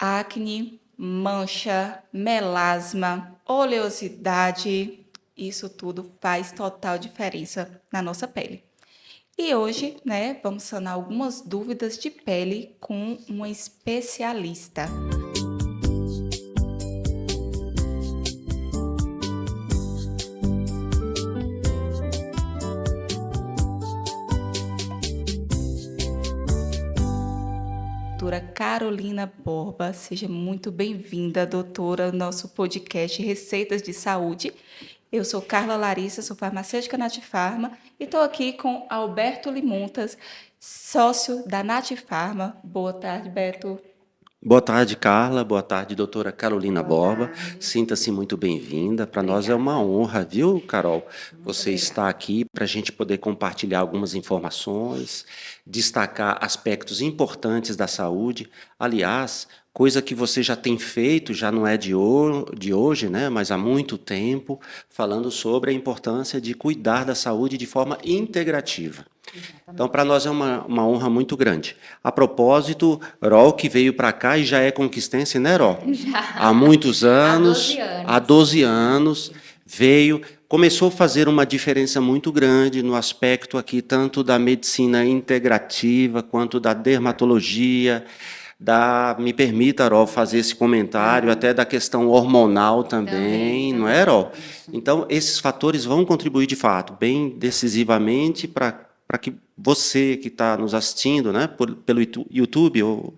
acne, mancha, melasma, oleosidade, isso tudo faz total diferença na nossa pele. E hoje, né, vamos sanar algumas dúvidas de pele com uma especialista. Doutora Carolina Borba, seja muito bem-vinda, doutora, ao nosso podcast Receitas de Saúde. Eu sou Carla Larissa, sou farmacêutica Natifarma e estou aqui com Alberto Limontas, sócio da Natifarma. Boa tarde, Beto. Boa tarde, Carla. Boa tarde, doutora Carolina Boa Borba. tarde. Sinta-se muito bem-vinda. Para nós é uma Obrigada. honra, viu, Carol? Muito Você obrigada. está aqui para a gente poder compartilhar algumas informações, destacar aspectos importantes da saúde. Aliás, coisa que você já tem feito, já não é de hoje, né? Mas há muito tempo, falando sobre a importância de cuidar da saúde de forma integrativa. Então, Exatamente. para nós é uma honra muito grande. A propósito, Rol que veio para cá e já é conquistense, né, Rol? Há Já muitos há 12 anos, há anos. 12 anos, veio, começou a fazer uma diferença muito grande no aspecto aqui, tanto da medicina integrativa, quanto da dermatologia, me permita, Rol, fazer esse comentário, até da questão hormonal também, não é, Rol? Isso. Então, esses fatores vão contribuir, de fato, bem decisivamente para que você que está nos assistindo, né, pelo YouTube ou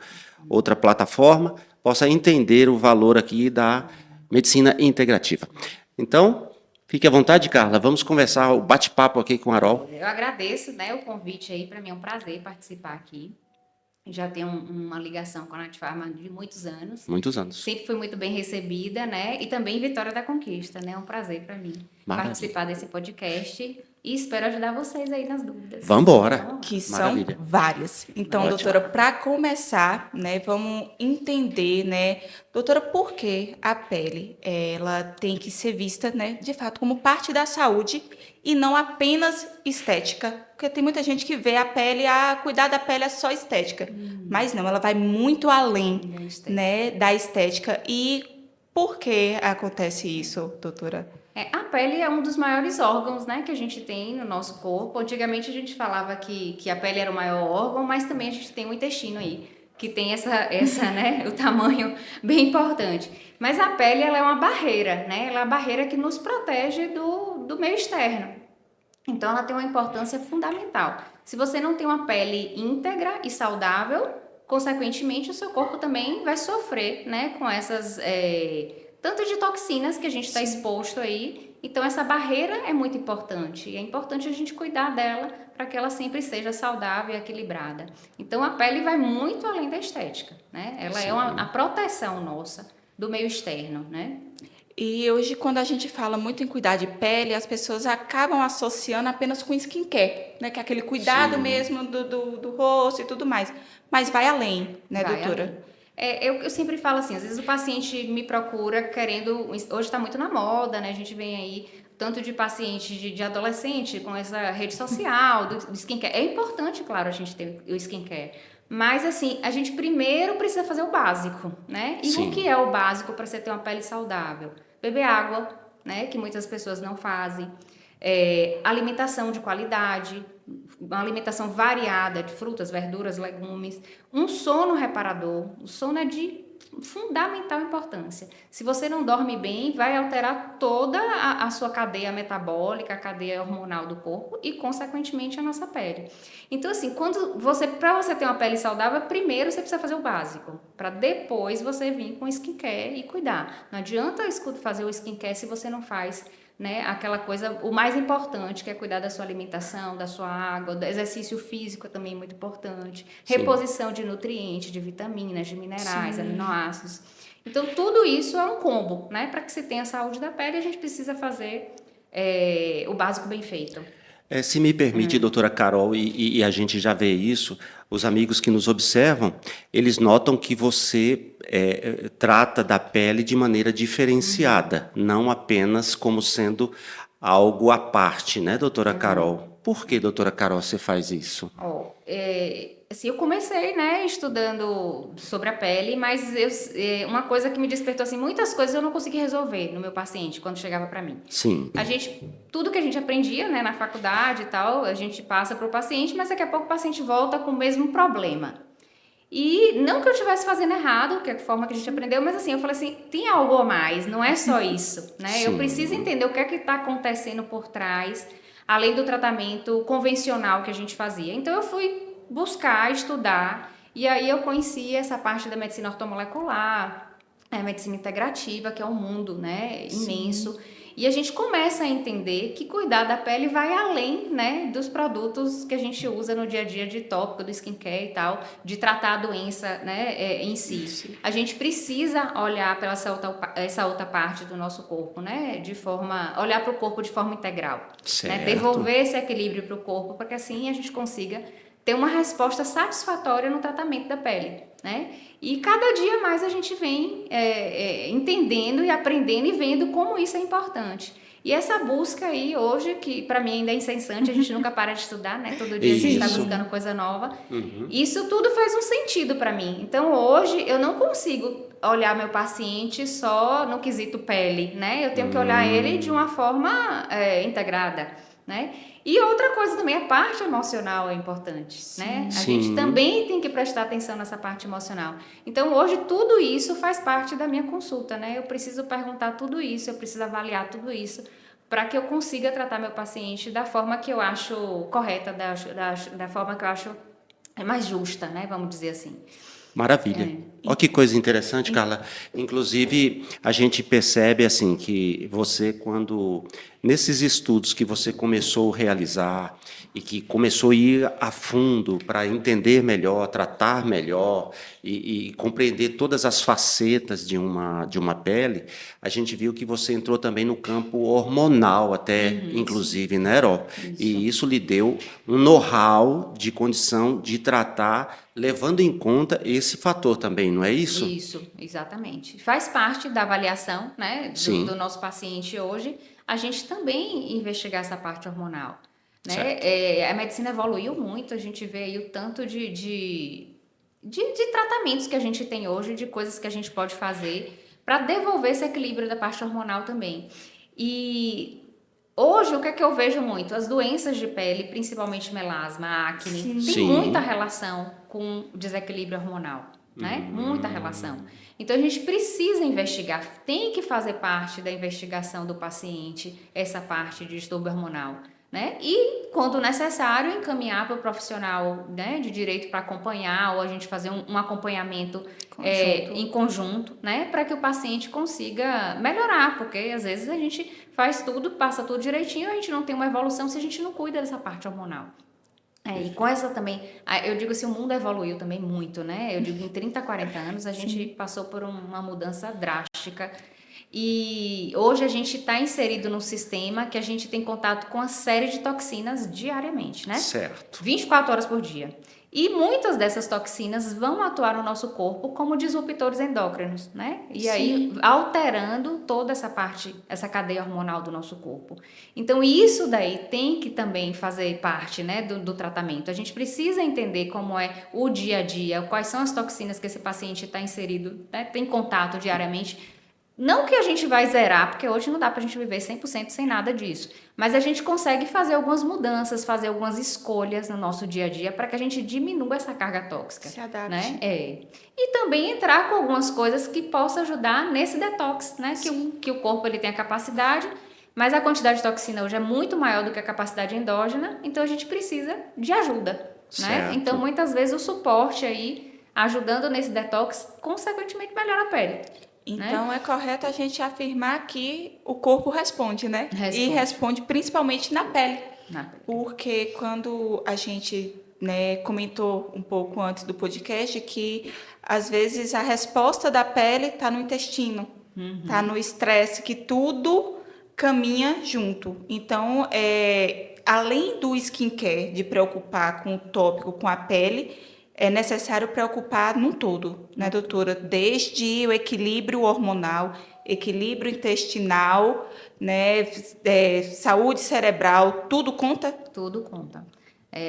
outra plataforma, possa entender o valor aqui da medicina integrativa. Então, fique à vontade, Carla, vamos conversar, o bate-papo aqui com a Carol. Eu agradeço, né, o convite aí, para mim é um prazer participar aqui. Já tenho uma ligação com a Natifarma de muitos anos. Muitos anos. Sempre fui muito bem recebida, né? E também Vitória da Conquista, né? É um prazer para mim Maravilha. participar desse podcast e espero ajudar vocês aí nas dúvidas. Vamos embora. Vamos lá. Que são Maravilha. várias. Então, Ótimo. doutora, para começar, né, vamos entender, né, doutora, por que a pele ela tem que ser vista, né, de fato, como parte da saúde e não apenas estética? Porque tem muita gente que vê a pele, cuidar da pele é só estética. Mas não, ela vai muito além, Da estética. né, da estética. E por que acontece isso, doutora? A pele é um dos maiores órgãos, né, que a gente tem no nosso corpo. Antigamente a gente falava que a pele era o maior órgão, mas também a gente tem o intestino aí, que tem né, o tamanho bem importante. Mas a pele, ela é uma barreira, né? Ela é a barreira que nos protege do meio externo. Então ela tem uma importância fundamental. Se você não tem uma pele íntegra e saudável, consequentemente o seu corpo também vai sofrer, né, com essas tanto de toxinas que a gente está exposto aí. Então essa barreira é muito importante e é importante a gente cuidar dela para que ela sempre seja saudável e equilibrada. Então a pele vai muito além da estética, né? Ela Sim. é a proteção nossa do meio externo, né? E hoje, quando a gente fala muito em cuidar de pele, as pessoas acabam associando apenas com skincare, né? Que é aquele cuidado Sim. mesmo do rosto e tudo mais. Mas vai além, né, Vai doutora? além. Eu sempre falo assim, às vezes o paciente me procura querendo, hoje está muito na moda, né? A gente vem aí tanto de paciente de adolescente com essa rede social, do skincare. É importante, claro, a gente ter o skincare. Mas assim, a gente primeiro precisa fazer o básico, né? E Sim. o que é o básico para você ter uma pele saudável? Beber água, né? Que muitas pessoas não fazem. Alimentação de qualidade, uma alimentação variada de frutas, verduras, legumes, um sono reparador. O sono é de fundamental importância. Se você não dorme bem, vai alterar toda a sua cadeia metabólica, a cadeia hormonal do corpo e, consequentemente, a nossa pele. Então, assim, para você ter uma pele saudável, primeiro você precisa fazer o básico, para depois você vir com skincare e cuidar. Não adianta fazer o skincare se você não faz, né, aquela coisa, o mais importante, que é cuidar da sua alimentação, da sua água, do exercício físico também é muito importante, Sim. reposição de nutrientes, de vitaminas, de minerais, aminoácidos. Então, tudo isso é um combo, né? Para que você tenha saúde da pele, a gente precisa fazer o básico bem feito. Se me permite, doutora Carol, e a gente já vê isso, os amigos que nos observam, eles notam que você trata da pele de maneira diferenciada, não apenas como sendo algo à parte, né, doutora Carol? Por que, doutora Carol, você faz isso? Assim, eu comecei, né, estudando sobre a pele, mas uma coisa que me despertou, assim, muitas coisas eu não consegui resolver no meu paciente quando chegava para mim. Sim, Tudo que a gente aprendia, né, na faculdade e tal, a gente passa para o paciente, mas daqui a pouco o paciente volta com o mesmo problema. E não que eu estivesse fazendo errado, que é a forma que a gente aprendeu, mas assim, eu falei assim, tem algo a mais, não é só isso, né? Eu preciso entender o que é que está acontecendo por trás, além do tratamento convencional que a gente fazia. Então eu fui buscar, estudar, e aí eu conheci essa parte da medicina ortomolecular, a medicina integrativa, que é um mundo, né, imenso. E a gente começa a entender que cuidar da pele vai além, né, dos produtos que a gente usa no dia a dia de tópico, do skincare e tal, de tratar a doença, né, em si. A gente precisa olhar para essa outra parte do nosso corpo, né, olhar para o corpo de forma integral, né, certo. devolver esse equilíbrio para o corpo, para que assim a gente consiga ter uma resposta satisfatória no tratamento da pele, né? E cada dia mais a gente vem entendendo e aprendendo e vendo como isso é importante. E essa busca aí hoje, que para mim ainda é incessante, a gente nunca para de estudar, né? Todo dia a gente está buscando coisa nova. Isso tudo faz um sentido para mim. Então hoje eu não consigo olhar meu paciente só no quesito pele, né? Eu tenho que olhar ele de uma forma integrada, né? E outra coisa também, a parte emocional é importante, né? A gente também tem que prestar atenção nessa parte emocional. Então, hoje, tudo isso faz parte da minha consulta, né? Eu preciso perguntar tudo isso, eu preciso avaliar tudo isso, para que eu consiga tratar meu paciente da forma que eu acho correta, da forma que eu acho mais justa, né? Vamos dizer assim. Maravilha. Olha que coisa interessante, Carla. Inclusive, a gente percebe assim que você, quando nesses estudos que você começou a realizar e que começou a ir a fundo para entender melhor, tratar melhor e compreender todas as facetas de uma pele, a gente viu que você entrou também no campo hormonal, até inclusive, né, Ero? E isso lhe deu um know-how de condição de tratar, levando em conta esse fator também, não é isso? Isso, exatamente. Faz parte da avaliação, né, do nosso paciente hoje, a gente também investigar essa parte hormonal, né? A medicina evoluiu muito, a gente vê aí o tanto de tratamentos que a gente tem hoje, de coisas que a gente pode fazer para devolver esse equilíbrio da parte hormonal também. E hoje, o que é que eu vejo muito? As doenças de pele, principalmente melasma, acne, tem muita relação com o desequilíbrio hormonal, né? Muita relação. Então, a gente precisa investigar, tem que fazer parte da investigação do paciente essa parte de distúrbio hormonal, né? E, quando necessário, encaminhar para o profissional, né, de direito para acompanhar, ou a gente fazer um acompanhamento em conjunto, né, para que o paciente consiga melhorar, porque às vezes a gente faz tudo, passa tudo direitinho, a gente não tem uma evolução se a gente não cuida dessa parte hormonal. E com essa também, eu digo assim, o mundo evoluiu também muito, né? Eu digo, em 30, 40 anos, a gente passou por uma mudança drástica. E hoje a gente está inserido num sistema que a gente tem contato com uma série de toxinas diariamente, né? Certo. 24 horas por dia. E muitas dessas toxinas vão atuar no nosso corpo como disruptores endócrinos, né? E aí alterando toda essa parte, essa cadeia hormonal do nosso corpo. Então isso daí tem que também fazer parte, né, do tratamento. A gente precisa entender como é o dia a dia, quais são as toxinas que esse paciente está inserido, né, tem contato diariamente. Não que a gente vai zerar, porque hoje não dá pra gente viver 100% sem nada disso. Mas a gente consegue fazer algumas mudanças, fazer algumas escolhas no nosso dia a dia para que a gente diminua essa carga tóxica. Se adapte. Né? E também entrar com algumas coisas que possam ajudar nesse detox, né? Que o corpo ele tem a capacidade, mas a quantidade de toxina hoje é muito maior do que a capacidade endógena, então a gente precisa de ajuda. Né? Então, muitas vezes, o suporte aí, ajudando nesse detox, consequentemente melhora a pele. Então, é correto a gente afirmar que o corpo responde, né? Responde. E responde principalmente na pele. Na pele. Porque quando a gente, né, comentou um pouco antes do podcast que, às vezes, a resposta da pele está no intestino, está no estresse, que tudo caminha junto. Então, além do skincare, de preocupar com o tópico, com a pele, é necessário preocupar num todo, né, doutora? Desde o equilíbrio hormonal, equilíbrio intestinal, né, saúde cerebral, tudo conta? Tudo conta.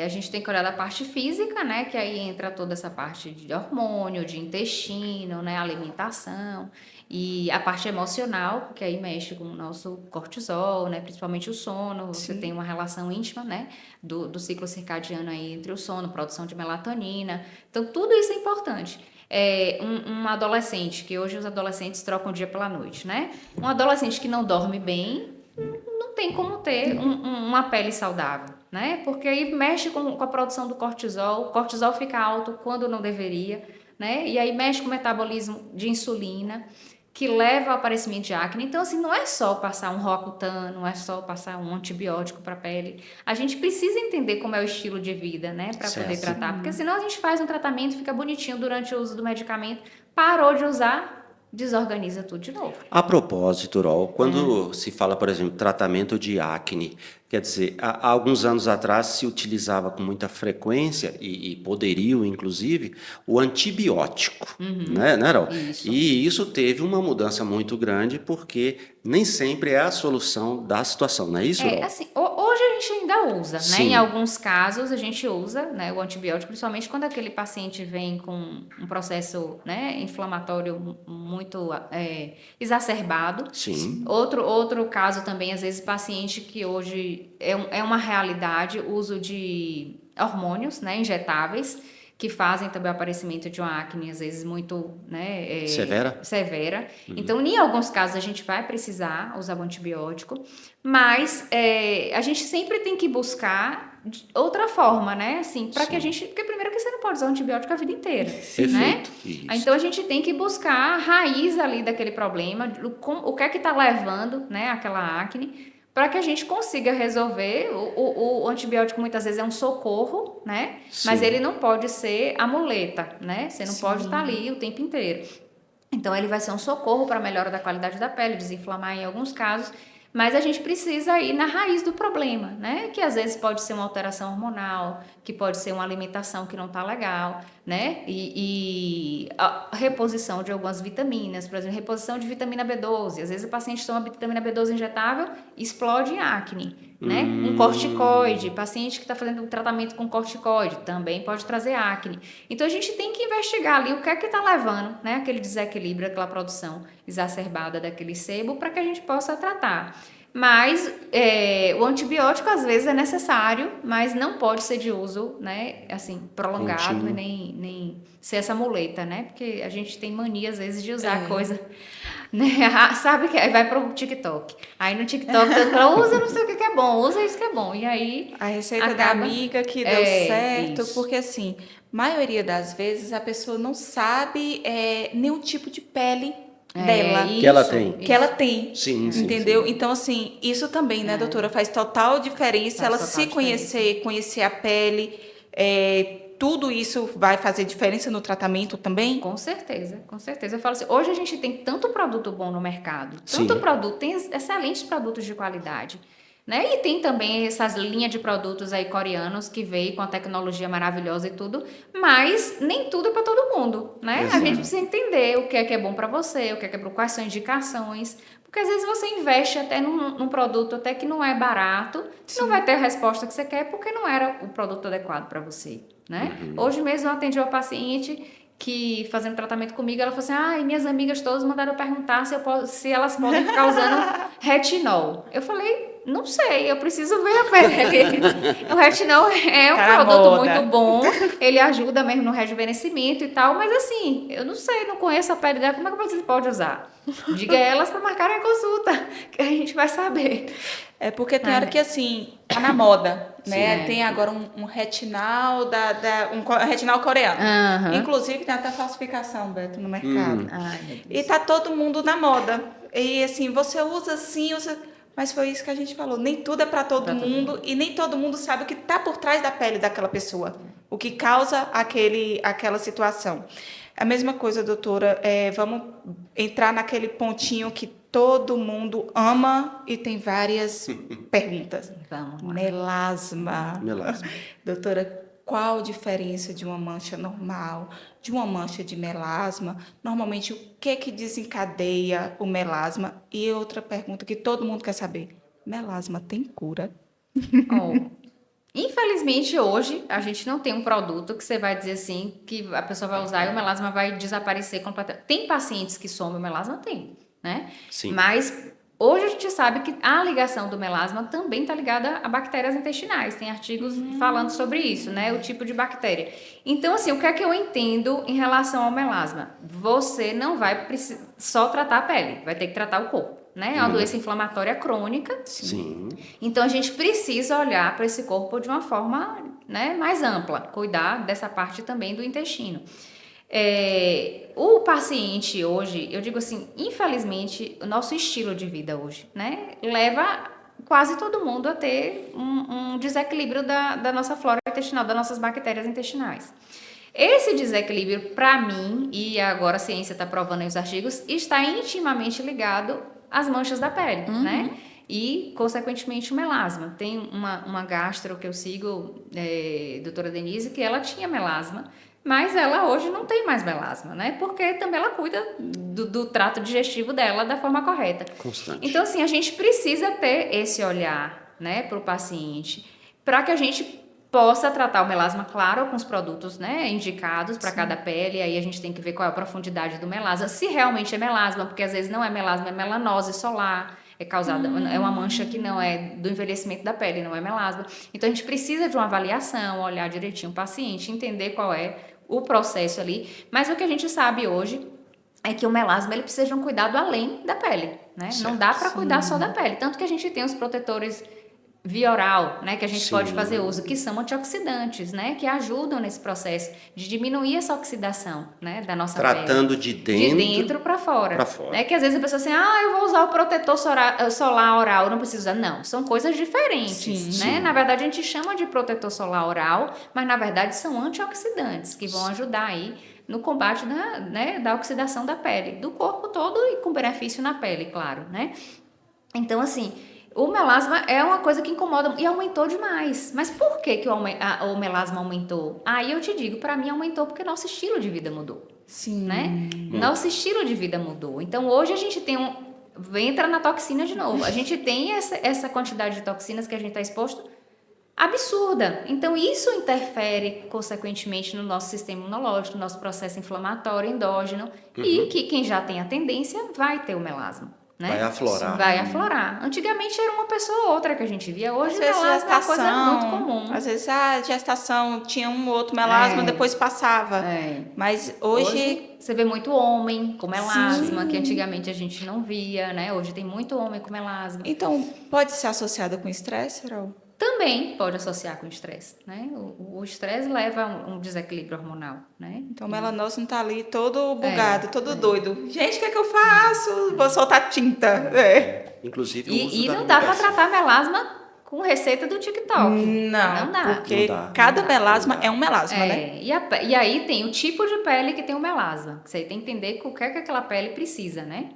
A gente tem que olhar da parte física, né? Que aí entra toda essa parte de hormônio, de intestino, né? Alimentação. E a parte emocional, que aí mexe com o nosso cortisol, né? Principalmente o sono. Você tem Sim. uma relação íntima, né? Do ciclo circadiano aí entre o sono, produção de melatonina. Então, tudo isso é importante. Um adolescente, que hoje os adolescentes trocam o dia pela noite, né? Um adolescente que não dorme bem, não tem como ter uma pele saudável, né? Porque aí mexe com a produção do cortisol, o cortisol fica alto quando não deveria, né? E aí mexe com o metabolismo de insulina, que leva ao aparecimento de acne. Então, assim, não é só passar um Roacutan, não é só passar um antibiótico para a pele. A gente precisa entender como é o estilo de vida, né? Para poder Certo. tratar. Porque senão a gente faz um tratamento, fica bonitinho durante o uso do medicamento, parou de usar, desorganiza tudo de novo. A propósito, Rol, quando se fala, por exemplo, tratamento de acne, quer dizer, há alguns anos atrás se utilizava com muita frequência, e poderio, inclusive, o antibiótico, né, Rol? Isso. E isso teve uma mudança muito grande, porque nem sempre é a solução da situação, não é isso, Rol? Assim, hoje a gente ainda usa, né? Em Sim. alguns casos a gente usa, né, o antibiótico, principalmente quando aquele paciente vem com um processo, né, inflamatório muito exacerbado. Sim. Outro caso também, às vezes, paciente que hoje é uma realidade, o uso de hormônios, né, injetáveis, que fazem também o aparecimento de uma acne, às vezes, muito, né, Severa? severa. Então, em alguns casos, a gente vai precisar usar o antibiótico, mas a gente sempre tem que buscar outra forma, né? Assim, para que a Sim. gente. Porque primeiro que você não pode usar o antibiótico a vida inteira, né? Perfeito. Isso. Então a gente tem que buscar a raiz ali daquele problema, o que é que está levando, né, aquela acne, para que a gente consiga resolver. O antibiótico muitas vezes é um socorro, né? Mas Sim. ele não pode ser a muleta, né? Você não pode estar ali o tempo inteiro. Então, ele vai ser um socorro para a melhora da qualidade da pele, desinflamar em alguns casos, mas a gente precisa ir na raiz do problema, né? Que às vezes pode ser uma alteração hormonal, que pode ser uma alimentação que não está legal, né? E a reposição de algumas vitaminas, por exemplo, reposição de vitamina B12. Às vezes o paciente toma vitamina B12 injetável, explode em acne, né? Um corticoide, paciente que está fazendo um tratamento com corticoide, também pode trazer acne. Então a gente tem que investigar ali o que é que está levando, né? Aquele desequilíbrio, aquela produção exacerbada daquele sebo, para que a gente possa tratar. Mas o antibiótico às vezes é necessário, mas não pode ser de uso, né, assim, prolongado Contínuo. e nem ser essa muleta, né? Porque a gente tem mania às vezes de usar coisa, né? Sabe que aí vai pro TikTok. Aí no TikTok todo mundo usa não sei o que é bom, usa isso que é bom. E aí A receita da acaba amiga que deu certo, isso. porque assim, maioria das vezes a pessoa não sabe nenhum tipo de pele dela. Que ela Isso, tem. Que ela tem. Sim, sim, Entendeu? sim. Então, assim, isso também, né, doutora, faz total diferença. Faz Ela total se diferença. conhecer a pele, tudo isso vai fazer diferença no tratamento também? Com certeza, com certeza. Eu falo assim, hoje a gente tem tanto produto bom no mercado, tanto Sim. produto, tem excelentes produtos de qualidade, né? E tem também essas linhas de produtos aí coreanos que veio com a tecnologia maravilhosa e tudo, mas nem tudo é para todo mundo, né? A Exato. gente precisa entender o que é bom para você, o que é bom, quais são indicações, porque às vezes você investe até num produto até que não é barato, não vai ter a resposta que você quer porque não era o produto adequado para você, né? Hoje mesmo eu atendi uma paciente que fazendo tratamento comigo, ela falou assim, minhas amigas todas mandaram eu perguntar se elas podem ficar usando retinol. Eu falei, não sei, eu preciso ver a pele. O retinol é um Tá na produto moda. muito bom, ele ajuda mesmo no rejuvenescimento e tal, mas assim, eu não sei, não conheço a pele dela, como é que você pode usar? Diga a elas para marcarem a consulta, que a gente vai saber. É porque tem hora que, assim, tá na moda, né? Sim. Tem agora um retinal retinal coreano. Aham. Inclusive, tem até falsificação, Beto, no mercado. Ai, meu Deus. E tá todo mundo na moda. E, assim, você usa assim, usa... Mas foi isso que a gente falou. Nem tudo é para todo Pra todo mundo e nem todo mundo sabe o que tá por trás da pele daquela pessoa. O que causa aquela situação. A mesma coisa, doutora. Vamos entrar naquele pontinho que todo mundo ama e tem várias perguntas. Vamos lá. Melasma. Melasma. Doutora, qual a diferença de uma mancha normal, de uma mancha de melasma? Normalmente, o que desencadeia o melasma? E outra pergunta que todo mundo quer saber: melasma tem cura? Ó, Infelizmente, hoje, a gente não tem um produto que você vai dizer assim, que a pessoa vai usar e o melasma vai desaparecer completamente. Tem pacientes que somem o melasma? Tem, né? Sim. Mas hoje a gente sabe que a ligação do melasma também está ligada a bactérias intestinais. Tem artigos falando sobre isso, né? O tipo de bactéria. Então, assim, o que é que eu entendo em relação ao melasma? Você não vai só tratar a pele, vai ter que tratar o corpo. Né? É uma doença inflamatória crônica. Sim. Então a gente precisa olhar para esse corpo de uma forma, né, mais ampla, cuidar dessa parte também do intestino. O paciente hoje, eu digo assim, infelizmente, o nosso estilo de vida hoje, né, leva quase todo mundo a ter um desequilíbrio da nossa flora intestinal, das nossas bactérias intestinais. Esse desequilíbrio, para mim, e agora a ciência está provando aí os artigos, está intimamente ligado às manchas da pele, né? E, consequentemente, o melasma. Tem uma gastro que eu sigo, doutora Denise, que ela tinha melasma, mas ela hoje não tem mais melasma, né? Porque também ela cuida do trato digestivo dela da forma correta. Constante. Então, assim, a gente precisa ter esse olhar, né, para o paciente, para que a gente possa tratar o melasma, claro, com os produtos, né, indicados para cada pele. Aí a gente tem que ver qual é a profundidade do melasma, se realmente é melasma, porque às vezes não é melasma, é melanose solar, é causada, é uma mancha que não é do envelhecimento da pele, não é melasma. Então a gente precisa de uma avaliação, olhar direitinho o paciente, entender qual é o processo ali. Mas o que a gente sabe hoje é que o melasma ele precisa de um cuidado além da pele, né? Certo. Não dá para cuidar só da pele, tanto que a gente tem os protetores via oral, né, que a gente pode fazer uso, que são antioxidantes, né, que ajudam nesse processo de diminuir essa oxidação, né, da nossa Tratando pele. de dentro para fora. pra fora. Né, que às vezes a pessoa assim, eu vou usar o protetor solar oral, não precisa. Não, são coisas diferentes, né? Sim. Na verdade a gente chama de protetor solar oral, mas na verdade são antioxidantes que vão ajudar aí no combate da oxidação da pele, do corpo todo e com benefício na pele, claro, né? Então, assim, o melasma é uma coisa que incomoda e aumentou demais. Mas por que o melasma aumentou? Aí eu te digo, para mim aumentou porque nosso estilo de vida mudou. Sim. Né? Nosso estilo de vida mudou. Então hoje a gente tem entra na toxina de novo. A gente tem essa quantidade de toxinas que a gente está exposto absurda. Então isso interfere consequentemente no nosso sistema imunológico, no nosso processo inflamatório endógeno e que quem já tem a tendência vai ter o melasma. Né? Vai aflorar. Vai aflorar. Antigamente era uma pessoa ou outra que a gente via. Hoje Às vezes melasma é uma coisa muito comum. Às vezes a gestação tinha um outro melasma, depois passava. Mas hoje você vê muito homem com melasma, que antigamente a gente não via, né? Hoje tem muito homem com melasma. Então, pode ser associado com estresse, Carol? Também pode associar com estresse, né? O estresse leva a um desequilíbrio hormonal, né? Então, o melanócito tá ali todo bugado, todo doido. Gente, o que é que eu faço? Vou soltar tinta. Inclusive o uso da não dá para medicação. tratar melasma com receita do TikTok. Não dá. Porque Não dá. cada Não dá. melasma é um melasma, né? E aí tem o tipo de pele que tem o melasma. Você tem que entender o que é que aquela pele precisa, né?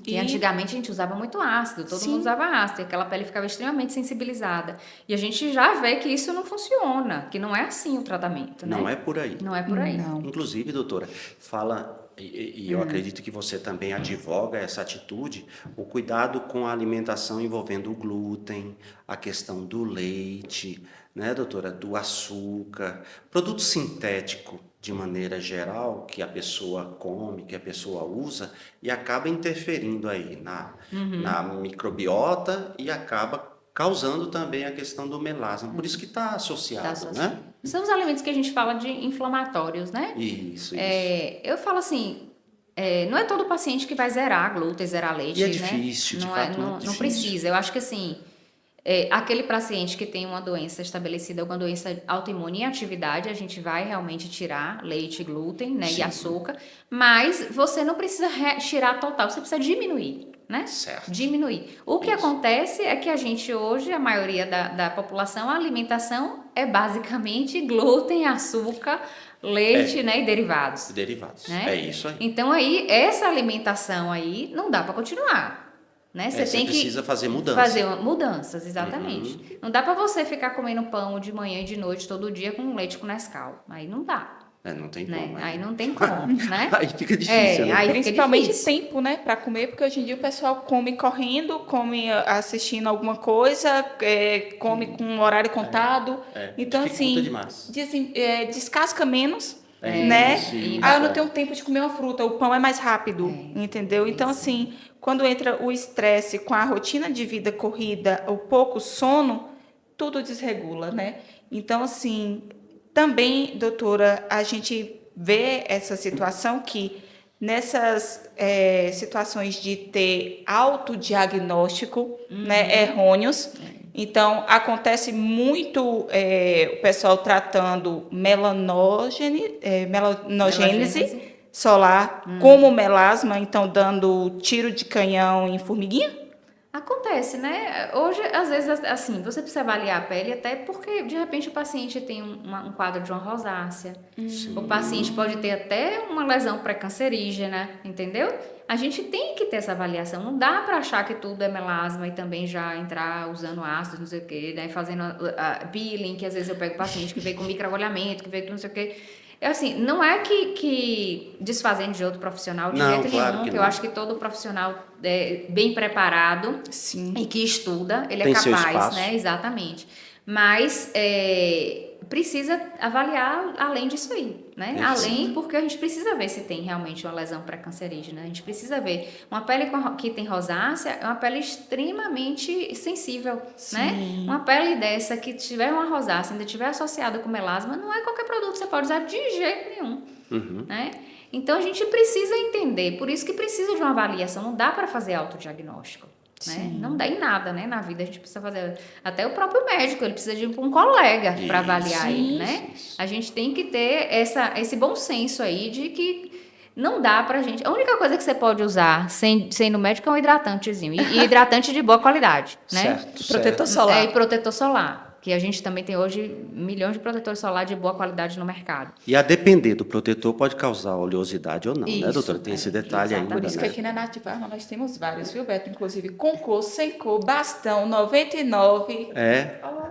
E antigamente a gente usava muito ácido, todo mundo usava ácido, e aquela pele ficava extremamente sensibilizada. E a gente já vê que isso não funciona, que não é assim o tratamento, né? Não é por aí. Não é por aí. Não. Inclusive, doutora, fala, e eu acredito que você também advoga essa atitude, o cuidado com a alimentação envolvendo o glúten, a questão do leite, né, doutora, do açúcar, produto sintético de maneira geral, que a pessoa come, que a pessoa usa, e acaba interferindo aí na microbiota e acaba causando também a questão do melasma. Por isso que está associado, né? São os alimentos que a gente fala de inflamatórios, né? Isso. Eu falo assim, não é todo paciente que vai zerar glúten, zerar leite, E é né? difícil, de fato, não difícil. precisa. Eu acho que assim, aquele paciente que tem uma doença estabelecida, alguma doença autoimune em atividade, a gente vai realmente tirar leite, glúten, né, e açúcar, mas você não precisa tirar total, você precisa diminuir. Né? Certo. Diminuir. O que acontece é que a gente hoje, a maioria da população, a alimentação é basicamente glúten, açúcar, leite, né, e derivados. Derivados. Né? É isso aí. Então aí, essa alimentação aí não dá para continuar. Né? Você tem precisa fazer mudanças. Fazer mudanças, exatamente. Não dá para você ficar comendo pão de manhã e de noite todo dia com leite com Nescau. Aí não dá. Não tem né? como. Aí não tem como, né? Aí fica difícil, né? Aí fica Principalmente difícil. tempo, né, para comer, porque hoje em dia o pessoal come correndo, come assistindo alguma coisa, come com um horário contado. Então, Dificulta assim, demais. descasca menos, Isso, né? e Eu não tenho tempo de comer uma fruta, o pão é mais rápido, entendeu? Então, isso. assim, quando entra o estresse com a rotina de vida corrida, o pouco sono, tudo desregula, né? Então, assim, também, doutora, a gente vê essa situação que nessas situações de ter autodiagnóstico, né, errôneos, então acontece muito o pessoal tratando melanogênese Melanogênese. solar como melasma, então dando tiro de canhão em formiguinha? Acontece, né? Hoje, às vezes, assim, você precisa avaliar a pele até porque, de repente, o paciente tem um quadro de uma rosácea. O paciente pode ter até uma lesão pré-cancerígena, entendeu? A gente tem que ter essa avaliação. Não dá para achar que tudo é melasma e também já entrar usando ácidos, não sei o quê, né? Fazendo a peeling, que às vezes eu pego paciente que veio com microagulhamento, que veio com não sei o quê. É assim, não é que desfazendo de outro profissional de Não, jeito claro nenhum, que que eu não. acho que todo profissional bem preparado Sim. e que estuda, ele Tem é seu capaz, espaço. né? Exatamente. Mas precisa avaliar além disso aí, né? Perfeito. Além, porque a gente precisa ver se tem realmente uma lesão pré-cancerígena. A gente precisa ver. Uma pele que tem rosácea é uma pele extremamente sensível, né? Uma pele dessa que tiver uma rosácea, ainda tiver associada com melasma, não é qualquer produto que você pode usar de jeito nenhum, né? Então a gente precisa entender, por isso que precisa de uma avaliação, não dá para fazer autodiagnóstico. Né? Não dá em nada, né? Na vida a gente precisa fazer. Até o próprio médico, ele precisa de um colega para avaliar ele, né? A gente tem que ter esse bom senso aí de que não dá pra gente. A única coisa que você pode usar sem ir no médico é um hidratantezinho. E hidratante de boa qualidade, né? Certo, Protetor certo. solar. E protetor solar. Que a gente também tem hoje milhões de protetores solar de boa qualidade no mercado. E a depender do protetor pode causar oleosidade ou não, né, Isso, doutora? Tem esse detalhe exatamente. ainda, Por isso que né? aqui na Nativarma nós temos vários, viu, Beto? Inclusive com cor, sem cor, bastão, 99.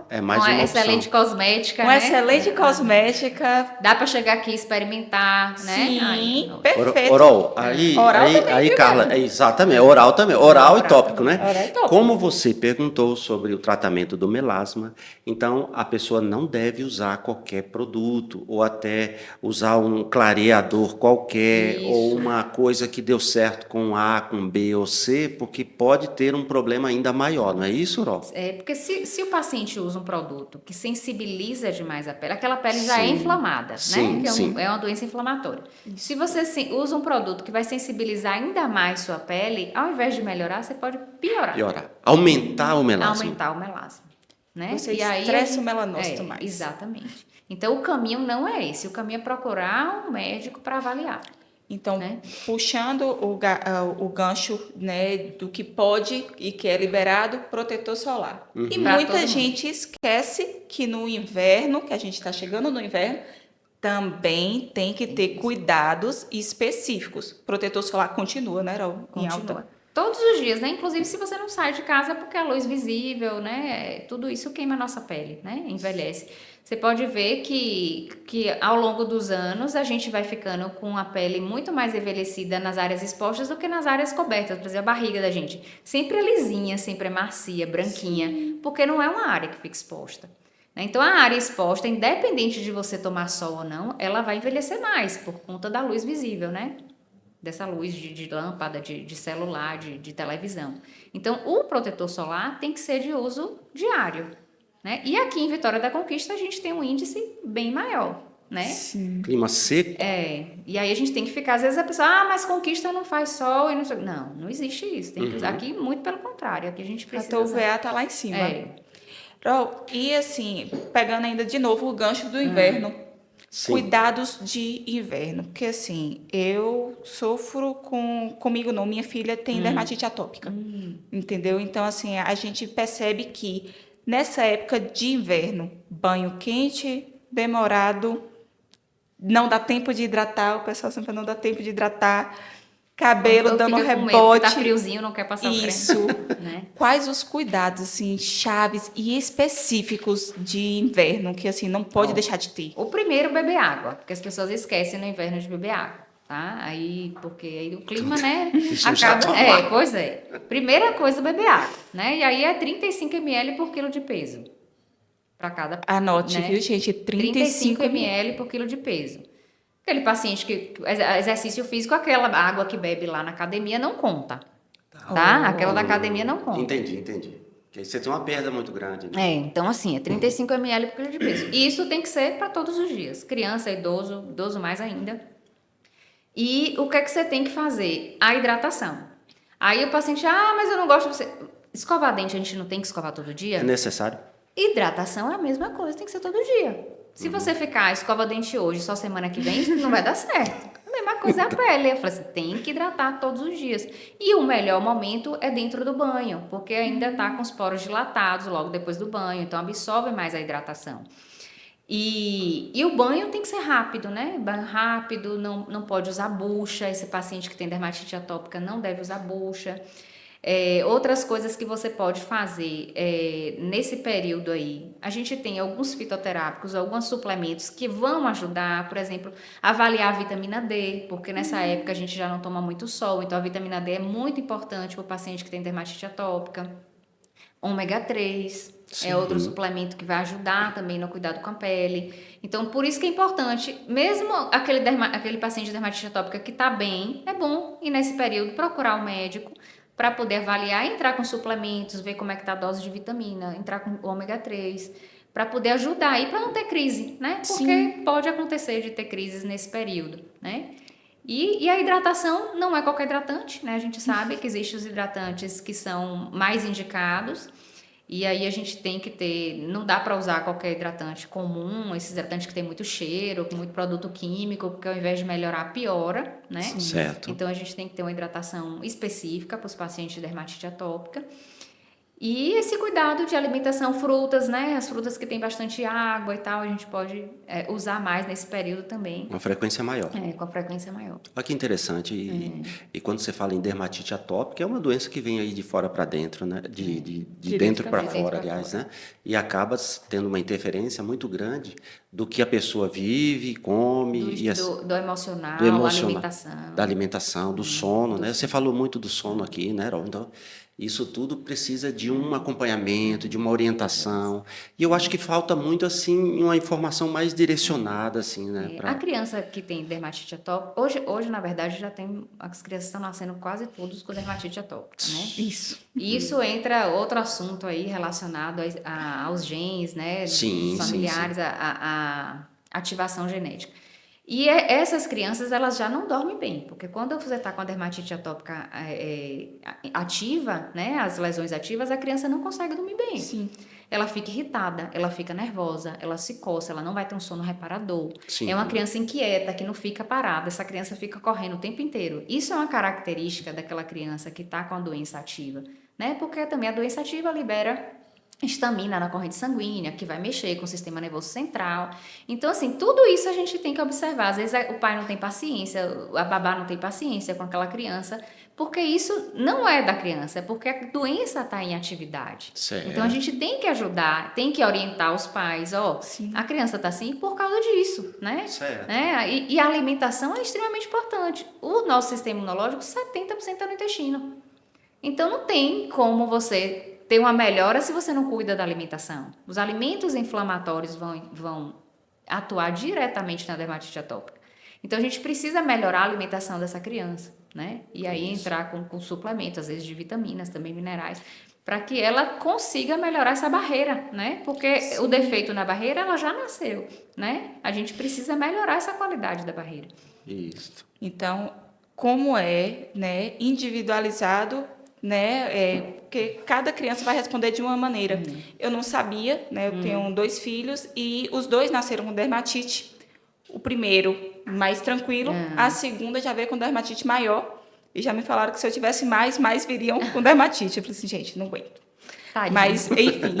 É mais Com uma excelente opção. cosmética, Com né? excelente cosmética. Dá para chegar aqui e experimentar, né? Sim, Ai, perfeito. Oral, Oral também, viu, Carla, Beto? exatamente, oral também, oral e Oral tópico, também. né? Oral e tópico. Como você perguntou sobre o tratamento do melasma, então a pessoa não deve usar qualquer produto ou até usar um clareador qualquer ou Isso. uma coisa que deu certo com A, com B ou C, porque pode ter um problema ainda maior, não é isso, Oral? Porque se o paciente usa um produto que sensibiliza demais a pele, aquela pele já é inflamada, Sim, né? Que sim. é uma doença inflamatória. Se você usa um produto que vai sensibilizar ainda mais sua pele, ao invés de melhorar, você pode piorar. Piorar. Aumentar o melasma. Aumentar o melasma. Né? Você E aí estressa o melanócito mais. Exatamente. Então o caminho não é esse, o caminho é procurar um médico para avaliar. Então, Né? puxando o gancho, né, do que pode e que é liberado, protetor solar. E Pra todo muita mundo. gente esquece que no inverno, que a gente está chegando no inverno, também tem que ter cuidados específicos. Protetor solar continua, né, Raul? Em alta. Continua. Todos os dias, né? Inclusive se você não sai de casa porque a luz visível, né? Tudo isso queima a nossa pele, né? Envelhece. Você pode ver que ao longo dos anos a gente vai ficando com a pele muito mais envelhecida nas áreas expostas do que nas áreas cobertas. Por exemplo, a barriga da gente sempre é lisinha, sempre é macia, branquinha, porque não é uma área que fica exposta. Então, a área exposta, independente de você tomar sol ou não, ela vai envelhecer mais por conta da luz visível, né? Dessa luz de lâmpada, de celular, de televisão. Então, o protetor solar tem que ser de uso diário, né? E aqui em Vitória da Conquista a gente tem um índice bem maior, né? Clima seco. E aí a gente tem que ficar, às vezes a pessoa, mas Conquista não faz sol e não sei. Não existe isso. Tem que, aqui, muito pelo contrário, aqui a gente precisa. A UVA tá lá em cima. Raul, e assim, pegando ainda de novo o gancho do inverno. Sim. Cuidados de inverno, porque assim, eu sofro comigo não, minha filha tem dermatite atópica, entendeu? Então assim, a gente percebe que nessa época de inverno, banho quente, demorado, não dá tempo de hidratar, o pessoal sempre não dá tempo de hidratar, cabelo Ou dando fica com medo, porque tá rebote. friozinho, não quer passar o creme. Isso. Né? Quais os cuidados, assim, chaves e específicos de inverno que, assim, não pode Ó, deixar de ter? O primeiro, beber água, porque as pessoas esquecem no inverno de beber água, tá? Aí, porque aí o clima, né, Isso já acaba... toma. É, pois é. Primeira coisa, beber água, né? E aí é 35 ml por quilo de peso, para cada, Anote, viu, né? gente? 35 35 ml. ml por quilo de peso. Aquele paciente que exercício físico, aquela água que bebe lá na academia não conta, tá? Aquela da academia não conta. Entendi. Porque aí você tem uma perda muito grande, né? É, então assim, é 35 ml por quilo de peso. E isso tem que ser para todos os dias, criança, idoso, idoso mais ainda. E o que é que você tem que fazer? A hidratação. Aí o paciente, mas eu não gosto de você. Escovar dente, a gente não tem que escovar todo É dia? necessário? Hidratação é a mesma coisa, tem que ser todo dia. Se você ficar escova dente hoje, só semana que vem, não vai dar certo. A mesma coisa é a pele. Eu falei assim, tem que hidratar todos os dias. E o melhor momento é dentro do banho, porque ainda tá com os poros dilatados logo depois do banho, então absorve mais a hidratação. E o banho tem que ser rápido, né? Banho rápido, não pode usar bucha. Esse paciente que tem dermatite atópica não deve usar bucha. Outras coisas que você pode fazer nesse período aí, a gente tem alguns fitoterápicos, alguns suplementos que vão ajudar, por exemplo, avaliar a vitamina D, porque nessa época a gente já não toma muito sol, então a vitamina D é muito importante para o paciente que tem dermatite atópica. Ômega 3 é outro suplemento que vai ajudar também no cuidado com a pele. Então, por isso que é importante, mesmo aquele paciente de dermatite atópica que está bem, é bom ir nesse período procurar o médico para poder avaliar, entrar com suplementos, ver como é que está a dose de vitamina, entrar com ômega 3, para poder ajudar e para não ter crise, né? Porque Sim. pode acontecer de ter crises nesse período, né? E a hidratação não é qualquer hidratante, né? A gente sabe que existem os hidratantes que são mais indicados. E aí a gente tem que ter, não dá para usar qualquer hidratante comum, esses hidratantes que tem muito cheiro, com muito produto químico, porque ao invés de melhorar, piora, né? Certo. Então a gente tem que ter uma hidratação específica para os pacientes de dermatite atópica. E esse cuidado de alimentação, frutas, né? As frutas que tem bastante água e tal, a gente pode usar mais nesse período também, Uma frequência maior. com a frequência maior. Olha que interessante. E quando você fala em dermatite atópica, é uma doença que vem aí de fora para dentro, né? De dentro para De dentro fora, pra aliás, fora. né? E acaba tendo uma interferência muito grande do que a pessoa vive, come, Do emocional, do emocional, alimentação. da alimentação, do sono, né? Você falou muito do sono aqui, né, Erol? Então, isso tudo precisa de um acompanhamento, de uma orientação. E eu acho que falta muito, assim, uma informação mais direcionada, assim, né? A criança que tem dermatite atópica, hoje, na verdade, já tem, as crianças estão nascendo quase todos com dermatite atópica, né? Isso. E isso entra outro assunto aí relacionado aos genes, né? Sim, Dos sim, familiares, a ativação genética. E essas crianças, elas já não dormem bem, porque quando você está com a dermatite atópica ativa, né? As lesões ativas, a criança não consegue dormir bem. Sim. Ela fica irritada, ela fica nervosa, ela se coça, ela não vai ter um sono reparador. Sim. É uma criança inquieta, que não fica parada, essa criança fica correndo o tempo inteiro. Isso é uma característica daquela criança que está com a doença ativa, né? Porque também a doença ativa libera estamina na corrente sanguínea, que vai mexer com o sistema nervoso central. Então, assim, tudo isso a gente tem que observar. Às vezes o pai não tem paciência, a babá não tem paciência com aquela criança, porque isso não é da criança, é porque a doença está em atividade. Certo. Então, a gente tem que ajudar, tem que orientar os pais, Sim. a criança está assim por causa disso, né? Certo. Né? E a alimentação é extremamente importante. O nosso sistema imunológico, 70% está no intestino. Então, não tem como você ter uma melhora se você não cuida da alimentação. Os alimentos inflamatórios vão atuar diretamente na dermatite atópica. Então, a gente precisa melhorar a alimentação dessa criança, né? E aí entrar com suplementos, às vezes de vitaminas, também minerais, para que ela consiga melhorar essa barreira, né? Porque o defeito na barreira, ela já nasceu, né? A gente precisa melhorar essa qualidade da barreira. Isso. Então, como é, né, individualizado, né, porque cada criança vai responder de uma maneira. Eu não sabia, né, eu tenho 2 filhos e os 2 nasceram com dermatite. O primeiro mais tranquilo, a segunda já veio com dermatite maior e já me falaram que se eu tivesse mais viriam com dermatite. Eu falei assim, gente, não aguento. Tadinho. Mas, enfim.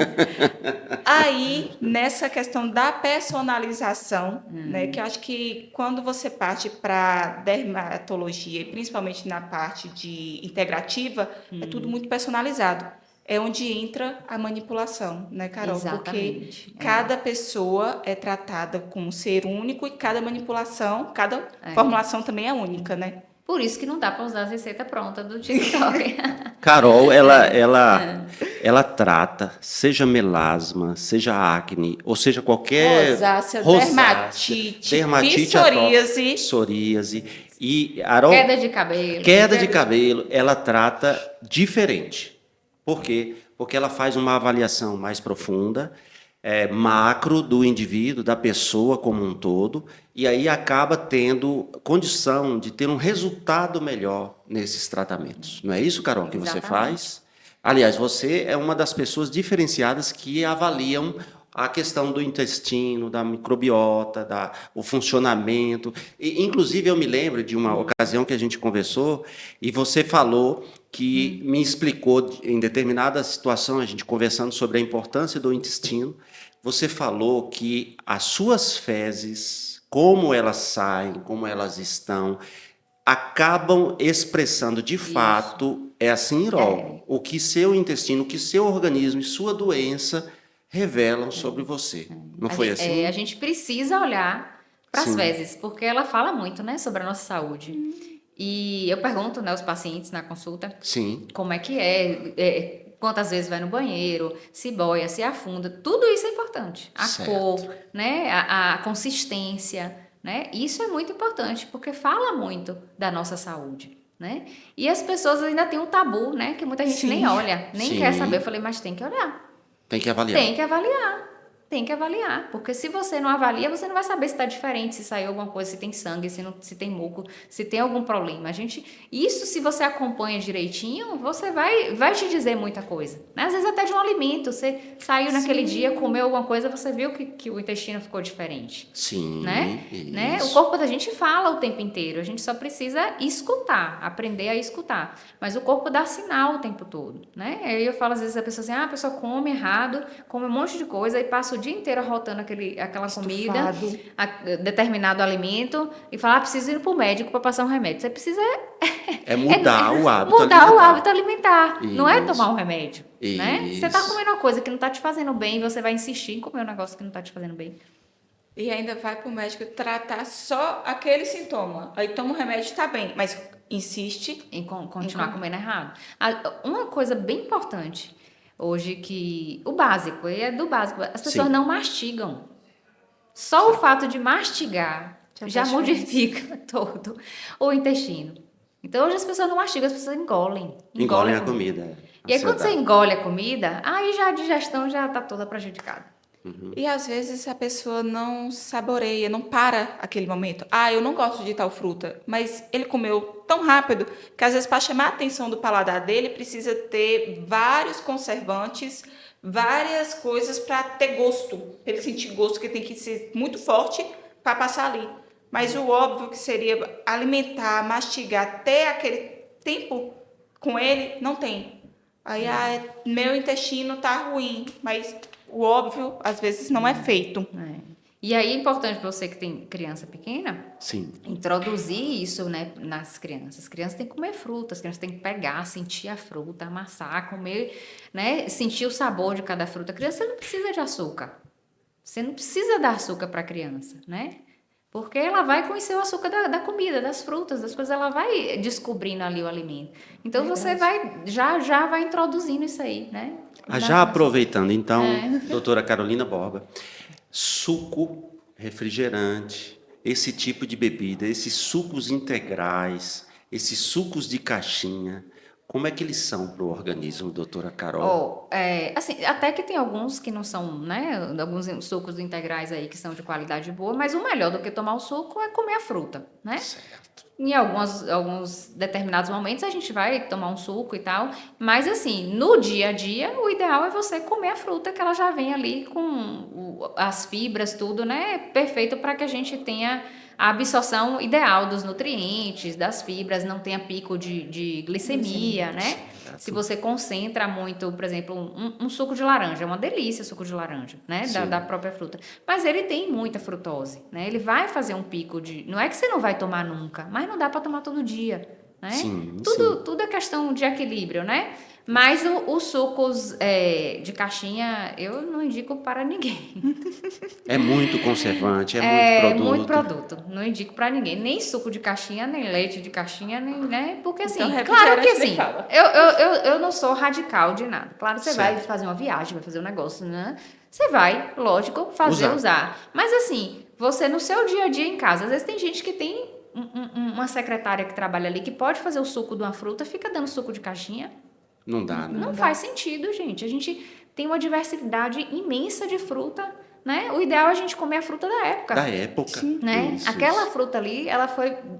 Aí, nessa questão da personalização, né, que eu acho que quando você parte para dermatologia, e principalmente na parte de integrativa, é tudo muito personalizado. É onde entra a manipulação, né, Carol? Porque Exatamente. cada pessoa é tratada como um ser único e cada manipulação, cada formulação também é única, né? Por isso que não dá para usar as receitas prontas do TikTok. Carol, ela trata, seja melasma, seja acne, ou seja qualquer Rosácea, dermatite, psoríase. psoríase. E Carol, Queda de cabelo. queda de cabelo, ela trata diferente. Por quê? Porque ela faz uma avaliação mais profunda, macro do indivíduo, da pessoa como um todo, e aí acaba tendo condição de ter um resultado melhor nesses tratamentos. Não é isso, Carol, que você Exatamente. faz? Aliás, você é uma das pessoas diferenciadas que avaliam a questão do intestino, da microbiota, o funcionamento. E, inclusive, eu me lembro de uma ocasião que a gente conversou e você falou que me explicou em determinada situação, a gente conversando sobre a importância do intestino, você falou que as suas fezes, como elas saem, como elas estão, acabam expressando de fato essa INROL, o que seu intestino, o que seu organismo e sua doença revelam sobre você. Não foi assim? A gente precisa olhar para as Sim. fezes, porque ela fala muito, né, sobre a nossa saúde. E eu pergunto, né, aos pacientes na consulta, Sim. como é que quantas vezes vai no banheiro, se boia, se afunda, tudo isso é importante. A Certo. cor, né, a consistência, né, isso é muito importante, porque fala muito da nossa saúde, né? E as pessoas ainda têm um tabu, né, que muita gente Sim. nem olha, nem Sim. quer saber. Eu falei, mas tem que olhar. Tem que avaliar. Tem que avaliar. Tem que avaliar. Porque se você não avalia, você não vai saber se está diferente, se saiu alguma coisa, se tem sangue, se tem muco, se tem algum problema. Isso, se você acompanha direitinho, você vai te dizer muita coisa. Né? Às vezes até de um alimento. Você saiu naquele dia, comeu alguma coisa, você viu que o intestino ficou diferente. Sim. Né? Isso. Né? O corpo da gente fala o tempo inteiro. A gente só precisa escutar, aprender a escutar. Mas o corpo dá sinal o tempo todo. Né? Aí eu falo às vezes a pessoa assim, a pessoa come errado, come um monte de coisa e passa o dia inteiro arrotando aquela comida, determinado alimento, e fala, preciso ir para o médico para passar um remédio. Você precisa mudar o hábito mudar alimentar. o hábito alimentar. Não é Isso. tomar um remédio. Né? Você está Isso. comendo uma coisa que não está te fazendo bem, você vai insistir em comer um negócio que não está te fazendo bem. E ainda vai para o médico tratar só aquele sintoma. Aí toma o remédio e está bem, mas insiste em continuar comendo errado. Uma coisa bem importante hoje que o básico, e é do básico, as pessoas Sim. não mastigam. Só o fato de mastigar já modifica todo o intestino. Então hoje as pessoas não mastigam, as pessoas engolem Engolem a comida. E aí quando você engole a comida, aí já a digestão já está toda prejudicada. E às vezes a pessoa não saboreia, não para aquele momento. Eu não gosto de tal fruta, mas ele comeu tão rápido que às vezes para chamar a atenção do paladar dele precisa ter vários conservantes, várias coisas para ter gosto, para ele sentir gosto, que tem que ser muito forte para passar ali. Mas o óbvio que seria alimentar, mastigar, ter aquele tempo com ele, não tem. Aí meu intestino tá ruim, mas o óbvio, às vezes, não é feito. E aí é importante para você que tem criança pequena, Sim. introduzir isso, né, nas crianças. As crianças têm que comer fruta, as crianças têm que pegar, sentir a fruta, amassar, comer, né, sentir o sabor de cada fruta. A criança não precisa de açúcar. Você não precisa dar açúcar para a criança, né? Porque ela vai conhecer o açúcar da comida, das frutas, das coisas, ela vai descobrindo ali o alimento. Então, você já vai introduzindo isso aí, né? Já aproveitando, então, doutora Carolina Borba, suco, refrigerante, esse tipo de bebida, esses sucos integrais, esses sucos de caixinha, como é que eles são para o organismo, doutora Carol? Assim, até que tem alguns que não são, né? Alguns sucos integrais aí que são de qualidade boa, mas o melhor do que tomar o suco é comer a fruta, né? Certo. Em alguns determinados momentos a gente vai tomar um suco e tal, mas assim, no dia a dia, o ideal é você comer a fruta, que ela já vem ali com as fibras, tudo, né? Perfeito para que a gente tenha a absorção ideal dos nutrientes, das fibras, não tenha pico de glicemia, né? Se você concentra muito, por exemplo, um suco de laranja, é uma delícia o suco de laranja, né? Da própria fruta. Mas ele tem muita frutose, né? Ele vai fazer um pico de... Não é que você não vai tomar nunca, mas não dá para tomar todo dia, né? Tudo é questão de equilíbrio, né? Mas os sucos de caixinha, eu não indico para ninguém. É muito conservante, é muito produto. Não indico para ninguém. Nem suco de caixinha, nem leite de caixinha, nem, né? Porque assim, Então, claro que refrigerante nem assim, fala. eu não sou radical de nada. Claro, você vai fazer uma viagem, vai fazer um negócio, né? Você vai, lógico, usar. Mas assim, você no seu dia a dia em casa, às vezes tem gente que tem uma secretária que trabalha ali que pode fazer o suco de uma fruta, fica dando suco de caixinha. Não dá, né? Não faz sentido, gente. A gente tem uma diversidade imensa de fruta, né? O ideal é a gente comer a fruta da época. Da época. Né? Isso, Aquela fruta ali, ela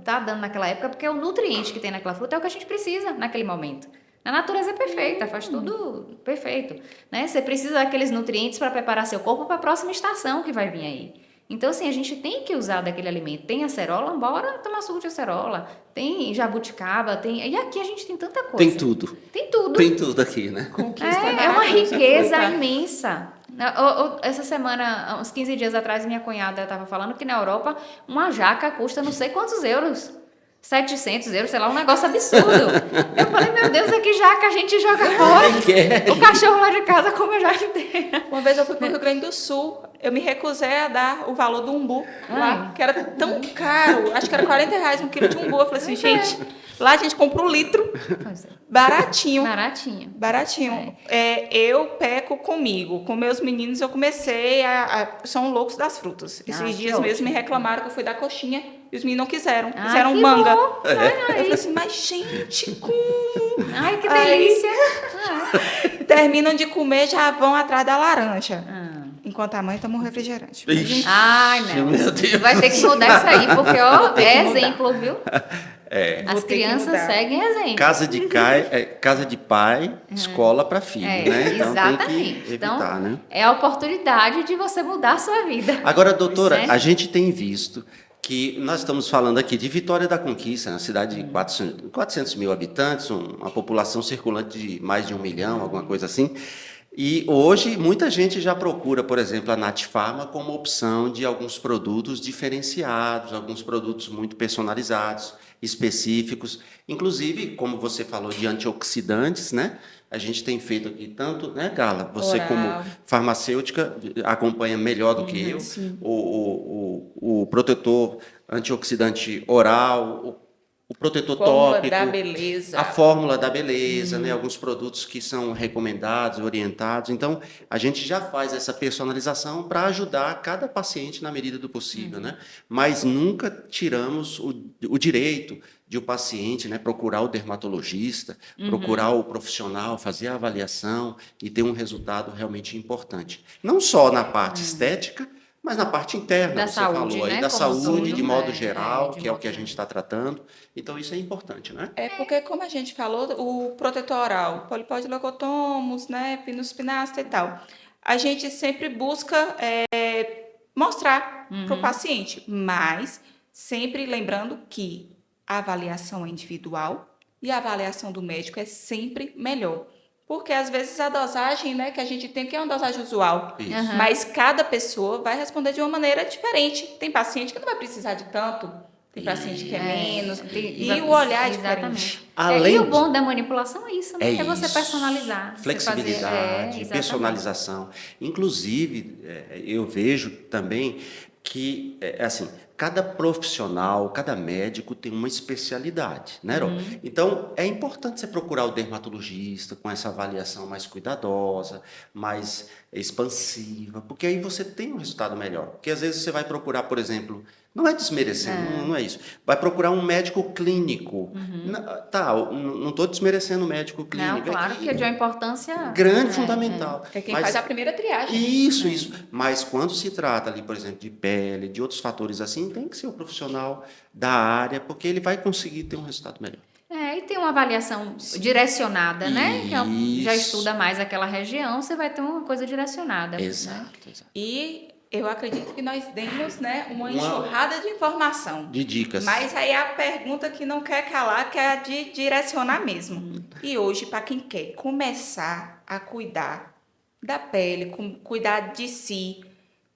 tá dando naquela época porque o nutriente que tem naquela fruta é o que a gente precisa naquele momento. A natureza é perfeita, faz tudo perfeito, né? Você precisa daqueles nutrientes para preparar seu corpo para a próxima estação que vai vir aí. Então, assim, a gente tem que usar daquele alimento. Tem acerola, bora tomar suco de acerola. Tem jabuticaba, tem... E aqui a gente tem tanta coisa. Tem tudo. Tem tudo. Tem tudo aqui, né? É uma riqueza imensa. Essa semana, uns 15 dias atrás, minha cunhada estava falando que na Europa uma jaca custa não sei quantos euros. 700 euros, sei lá, um negócio absurdo. Eu falei, meu Deus, aqui jaca a gente joga fora. O cachorro lá de casa come a jaca inteira. Uma vez eu fui para o Rio Grande do Sul, eu me recusei a dar o valor do umbu lá, que era tão caro. Acho que era R$40 um quilo de umbu. Eu falei assim, gente, lá a gente compra um litro, baratinho. Baratinho. Eu peco comigo. Com meus meninos eu comecei são loucos das frutas. Esses dias mesmo me reclamaram que eu fui dar coxinha e os meninos não quiseram. Quiseram manga. Eu falei assim, mas gente, como? Ai, que delícia. Terminam de comer, já vão atrás da laranja. Enquanto a mãe toma um refrigerante. Ai, não. Meu Deus. Vai ter que mudar isso aí, porque ó, é exemplo, viu? As crianças seguem exemplo. Casa de pai, escola para filho, né? Então exatamente. tem que evitar, né? É a oportunidade de você mudar a sua vida. Agora, doutora, a gente tem visto que nós estamos falando aqui de Vitória da Conquista, uma cidade de 400 mil habitantes, uma população circulante de mais de 1 milhão, alguma coisa assim. E hoje muita gente já procura, por exemplo, a Nat Pharma como opção de alguns produtos diferenciados, alguns produtos muito personalizados, específicos. Inclusive, como você falou, de antioxidantes, né? A gente tem feito aqui tanto, né, Carla? Você como farmacêutica acompanha melhor do que eu. O protetor antioxidante oral, o protetor tópico, da beleza. a fórmula da beleza, né? Alguns produtos que são recomendados, orientados. Então, a gente já faz essa personalização para ajudar cada paciente na medida do possível, né? Mas nunca tiramos o direito de o paciente, né, procurar o dermatologista, procurar o profissional, fazer a avaliação e ter um resultado realmente importante. Não só na parte estética, mas na parte interna, da você saúde, falou aí, né? da Como saúde tudo, de modo geral, de que é o modo que a gente está tratando. Então, isso é importante, né? Porque, como a gente falou, o protetor oral, polipodilocotomos, né, pinospinasta e tal, a gente sempre busca mostrar para o paciente, mas sempre lembrando que a avaliação é individual e a avaliação do médico é sempre melhor. Porque, às vezes, a dosagem, né, que a gente tem que é uma dosagem usual. Mas cada pessoa vai responder de uma maneira diferente. Tem paciente que não vai precisar de tanto, tem paciente que é menos. E o olhar é diferente. E o bom da manipulação é isso, né? É você personalizar. Flexibilidade, você personalização. Inclusive, eu vejo também que, assim, cada profissional, cada médico tem uma especialidade, né, Rô? Então, é importante você procurar o dermatologista com essa avaliação mais cuidadosa, mais expansiva, porque aí você tem um resultado melhor. Porque às vezes você vai procurar, por exemplo, não é desmerecendo, não é isso. Vai procurar um médico clínico. Não estou desmerecendo o médico clínico. Não, claro que é de uma importância grande, fundamental. É quem faz a primeira triagem. Isso. Mas quando se trata ali, por exemplo, de pele, de outros fatores assim, tem que ser o profissional da área, porque ele vai conseguir ter um resultado melhor. E tem uma avaliação direcionada, né? Que já estuda mais aquela região, você vai ter uma coisa direcionada. Exato. E Eu acredito que nós demos, né, uma Uma enxurrada de informação. de dicas. Mas aí a pergunta que não quer calar, que é a de direcionar mesmo. E hoje, para quem quer começar a cuidar da pele, cuidar de si,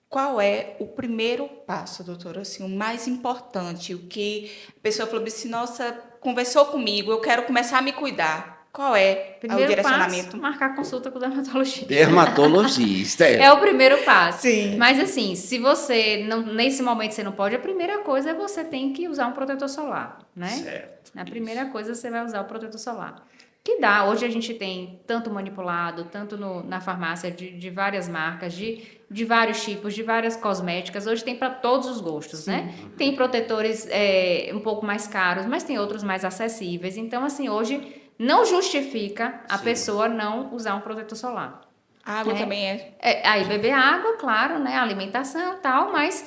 qual é o primeiro passo, doutora? Assim, o mais importante, o que a pessoa falou assim, nossa, conversou comigo, eu quero começar a me cuidar. Qual é o Primeiro passo, direcionamento? marcar consulta com o dermatologista. Dermatologista, É o primeiro passo. Sim. Mas assim, se você não, nesse momento você não pode, a primeira coisa é você tem que usar um protetor solar, né? Certo. A primeira coisa você vai usar o protetor solar. Que dá, hoje a gente tem tanto manipulado, tanto na farmácia de várias marcas, de vários tipos, de várias cosméticas. Hoje tem para todos os gostos, né? Tem protetores um pouco mais caros, mas tem outros mais acessíveis. Então, assim, hoje não justifica a Sim. pessoa não usar um protetor solar. A água É. também é. Aí beber água, claro, né? Alimentação e tal, mas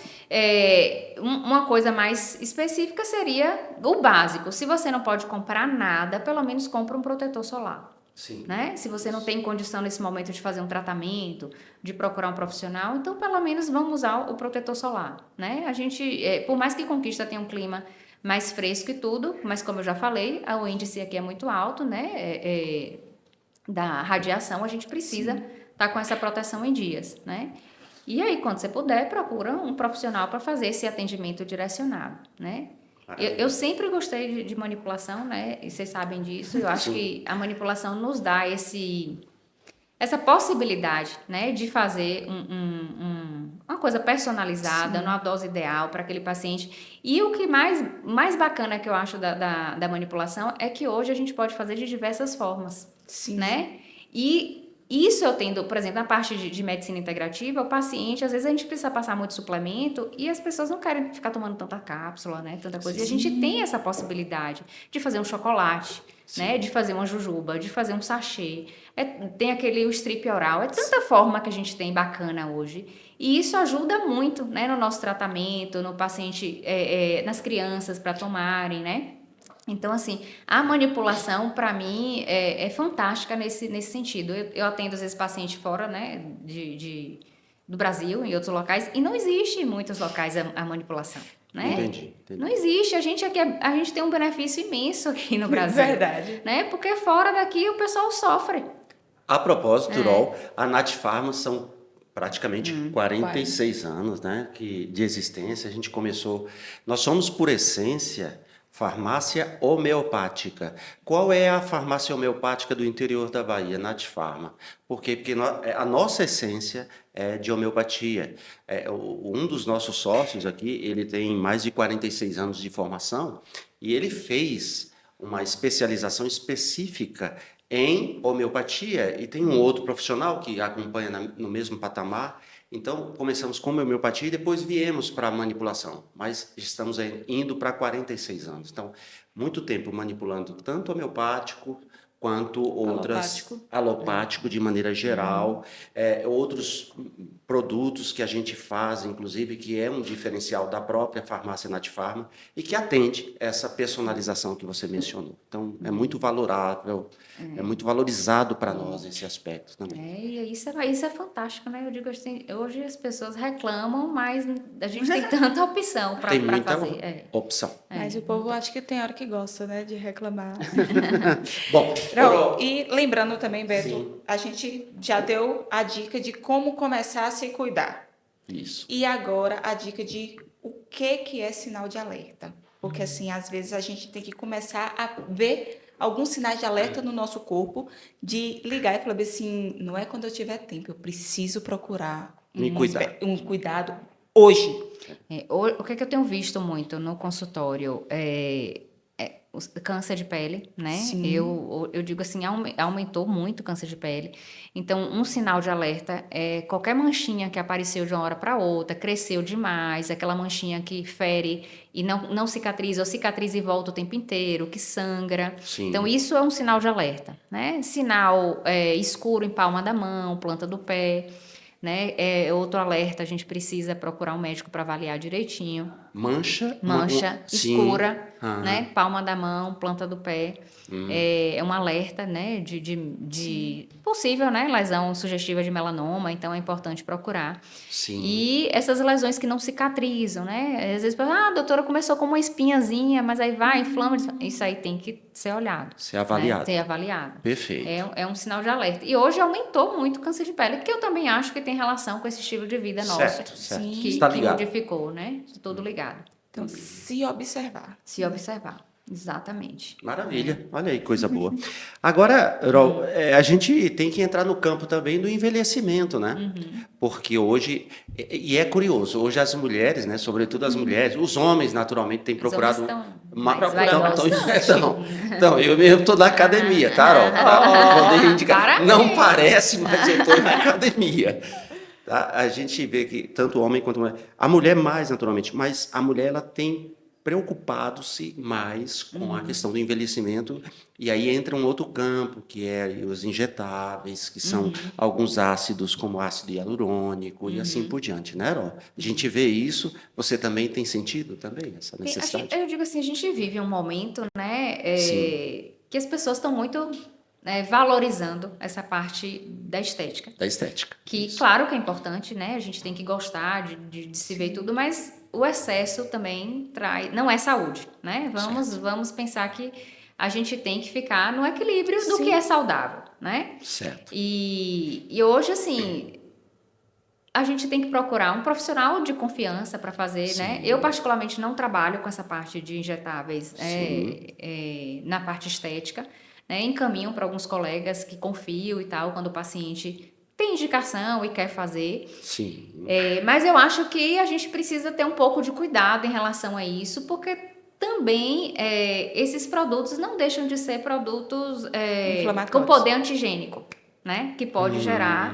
uma coisa mais específica seria o básico. Se você não pode comprar nada, pelo menos compra um protetor solar. Sim. Né? Se você não tem condição nesse momento de fazer um tratamento, de procurar um profissional, então pelo menos vamos usar o protetor solar. Né? A gente, por mais que Conquista tenha um clima mais fresco e tudo, mas como eu já falei, o índice aqui é muito alto, né? Da radiação, a gente precisa estar com essa proteção em dias, né? E aí, quando você puder, procura um profissional para fazer esse atendimento direcionado, né? Eu sempre gostei de manipulação, né? E vocês sabem disso. Eu acho Sim. que a manipulação nos dá essa possibilidade, né? De fazer uma coisa personalizada, numa dose ideal para aquele paciente. E o que mais bacana que eu acho da manipulação é que hoje a gente pode fazer de diversas formas, Sim. né? E isso eu tendo, por exemplo, na parte de medicina integrativa, o paciente, às vezes a gente precisa passar muito suplemento e as pessoas não querem ficar tomando tanta cápsula, né? Tanta coisa. E a gente tem essa possibilidade de fazer um chocolate, né? De fazer uma jujuba, de fazer um sachê. Tem o strip oral. É tanta forma que a gente tem bacana hoje. E isso ajuda muito, né? No nosso tratamento, no paciente, nas crianças para tomarem, né? Então, assim, a manipulação, para mim, é fantástica nesse sentido. Eu atendo, às vezes, paciente fora, né, do Brasil, em outros locais, e não existe em muitos locais a manipulação, né? Entendi. Não existe. A gente tem um benefício imenso aqui no Brasil. Verdade. Né? Porque fora daqui o pessoal sofre. A propósito, Rol, a Nat Pharma são praticamente 46 anos, né, de existência. A gente começou... Nós somos, por essência, farmácia homeopática. Qual é a farmácia homeopática do interior da Bahia? Nat Pharma. Por quê? Porque a nossa essência é de homeopatia. Um dos nossos sócios aqui, ele tem mais de 46 anos de formação e ele fez uma especialização específica em homeopatia, e tem um outro profissional que acompanha no mesmo patamar. Então, começamos com homeopatia e depois viemos para a manipulação, mas estamos indo para 46 anos. Então, muito tempo manipulando tanto homeopático quanto outras alopático de maneira geral, outros produtos que a gente faz, inclusive, que é um diferencial da própria farmácia Nat Pharma e que atende essa personalização que você mencionou. Então, é muito valorável, é muito valorizado para nós esse aspecto também. E isso é fantástico, né? Eu digo assim, hoje as pessoas reclamam, mas a gente tem tanta opção para Tem fazer. muita opção. Mas o povo acho que tem hora que gosta, né, de reclamar. Bom, Não, e lembrando também, Beto, Sim. a gente já deu a dica de como começar a se cuidar. isso. E agora a dica de o que é sinal de alerta. Porque assim, às vezes a gente tem que começar a ver alguns sinais de alerta no nosso corpo, de ligar e falar assim, não é quando eu tiver tempo, eu preciso procurar um cuidado hoje. O que eu tenho visto muito no consultório o câncer de pele, né? Sim. Eu digo assim, aumentou muito o câncer de pele. Então, um sinal de alerta é qualquer manchinha que apareceu de uma hora para outra, cresceu demais, aquela manchinha que fere e não cicatriza, ou cicatriza e volta o tempo inteiro, que sangra. Sim. Então, isso é um sinal de alerta, né? Sinal escuro em palma da mão, planta do pé, né? Outro alerta, a gente precisa procurar um médico para avaliar direitinho. Mancha? Mancha Sim. escura, Ah. né? Palma da mão, planta do pé. É um alerta, né? De possível, né? Lesão sugestiva de melanoma, então é importante procurar. Sim. E essas lesões que não cicatrizam, né? Às vezes, doutora, começou com uma espinhazinha, mas aí vai, inflama. Isso aí tem que ser olhado. Ser avaliado. Né? Ser avaliado. Perfeito. É um sinal de alerta. E hoje aumentou muito o câncer de pele, que eu também acho que tem relação com esse estilo de vida nosso. Certo. Que, Está que ligado. modificou, né? Tudo ligado. Então, se observar. Se observar. Exatamente. Maravilha, olha aí, coisa boa. Agora, Rol, a gente tem que entrar no campo também do envelhecimento, né? Porque hoje, e é curioso, hoje as mulheres, né, sobretudo as mulheres, os homens naturalmente têm procurado... Os homens estão mais vaidosos. Então, eu mesmo estou na academia, tá, Rol? Vou indicar. Parabéns. Não parece, mas eu estou na academia. Tá? A gente vê que tanto o homem quanto a mulher mais naturalmente, mas a mulher ela tem preocupado-se mais com a questão do envelhecimento, e aí entra um outro campo, que é os injetáveis, que são alguns ácidos, como ácido hialurônico e assim por diante, né, Ró? A gente vê isso, você também tem sentido também essa necessidade? Eu digo assim, a gente vive um momento, né, que as pessoas estão muito valorizando essa parte da estética. Da estética. Que, Isso. claro que é importante, né? A gente tem que gostar de se ver e tudo, mas o excesso também não é saúde, né? Vamos pensar que a gente tem que ficar no equilíbrio do que é saudável, né? Certo. E hoje, assim, a gente tem que procurar um profissional de confiança para fazer, né? Eu, particularmente, não trabalho com essa parte de injetáveis na parte estética, né? Encaminho para alguns colegas que confio e tal, quando o paciente tem indicação e quer fazer. Sim. Mas eu acho que a gente precisa ter um pouco de cuidado em relação a isso, porque também esses produtos não deixam de ser produtos com poder antigênico, né? Que pode gerar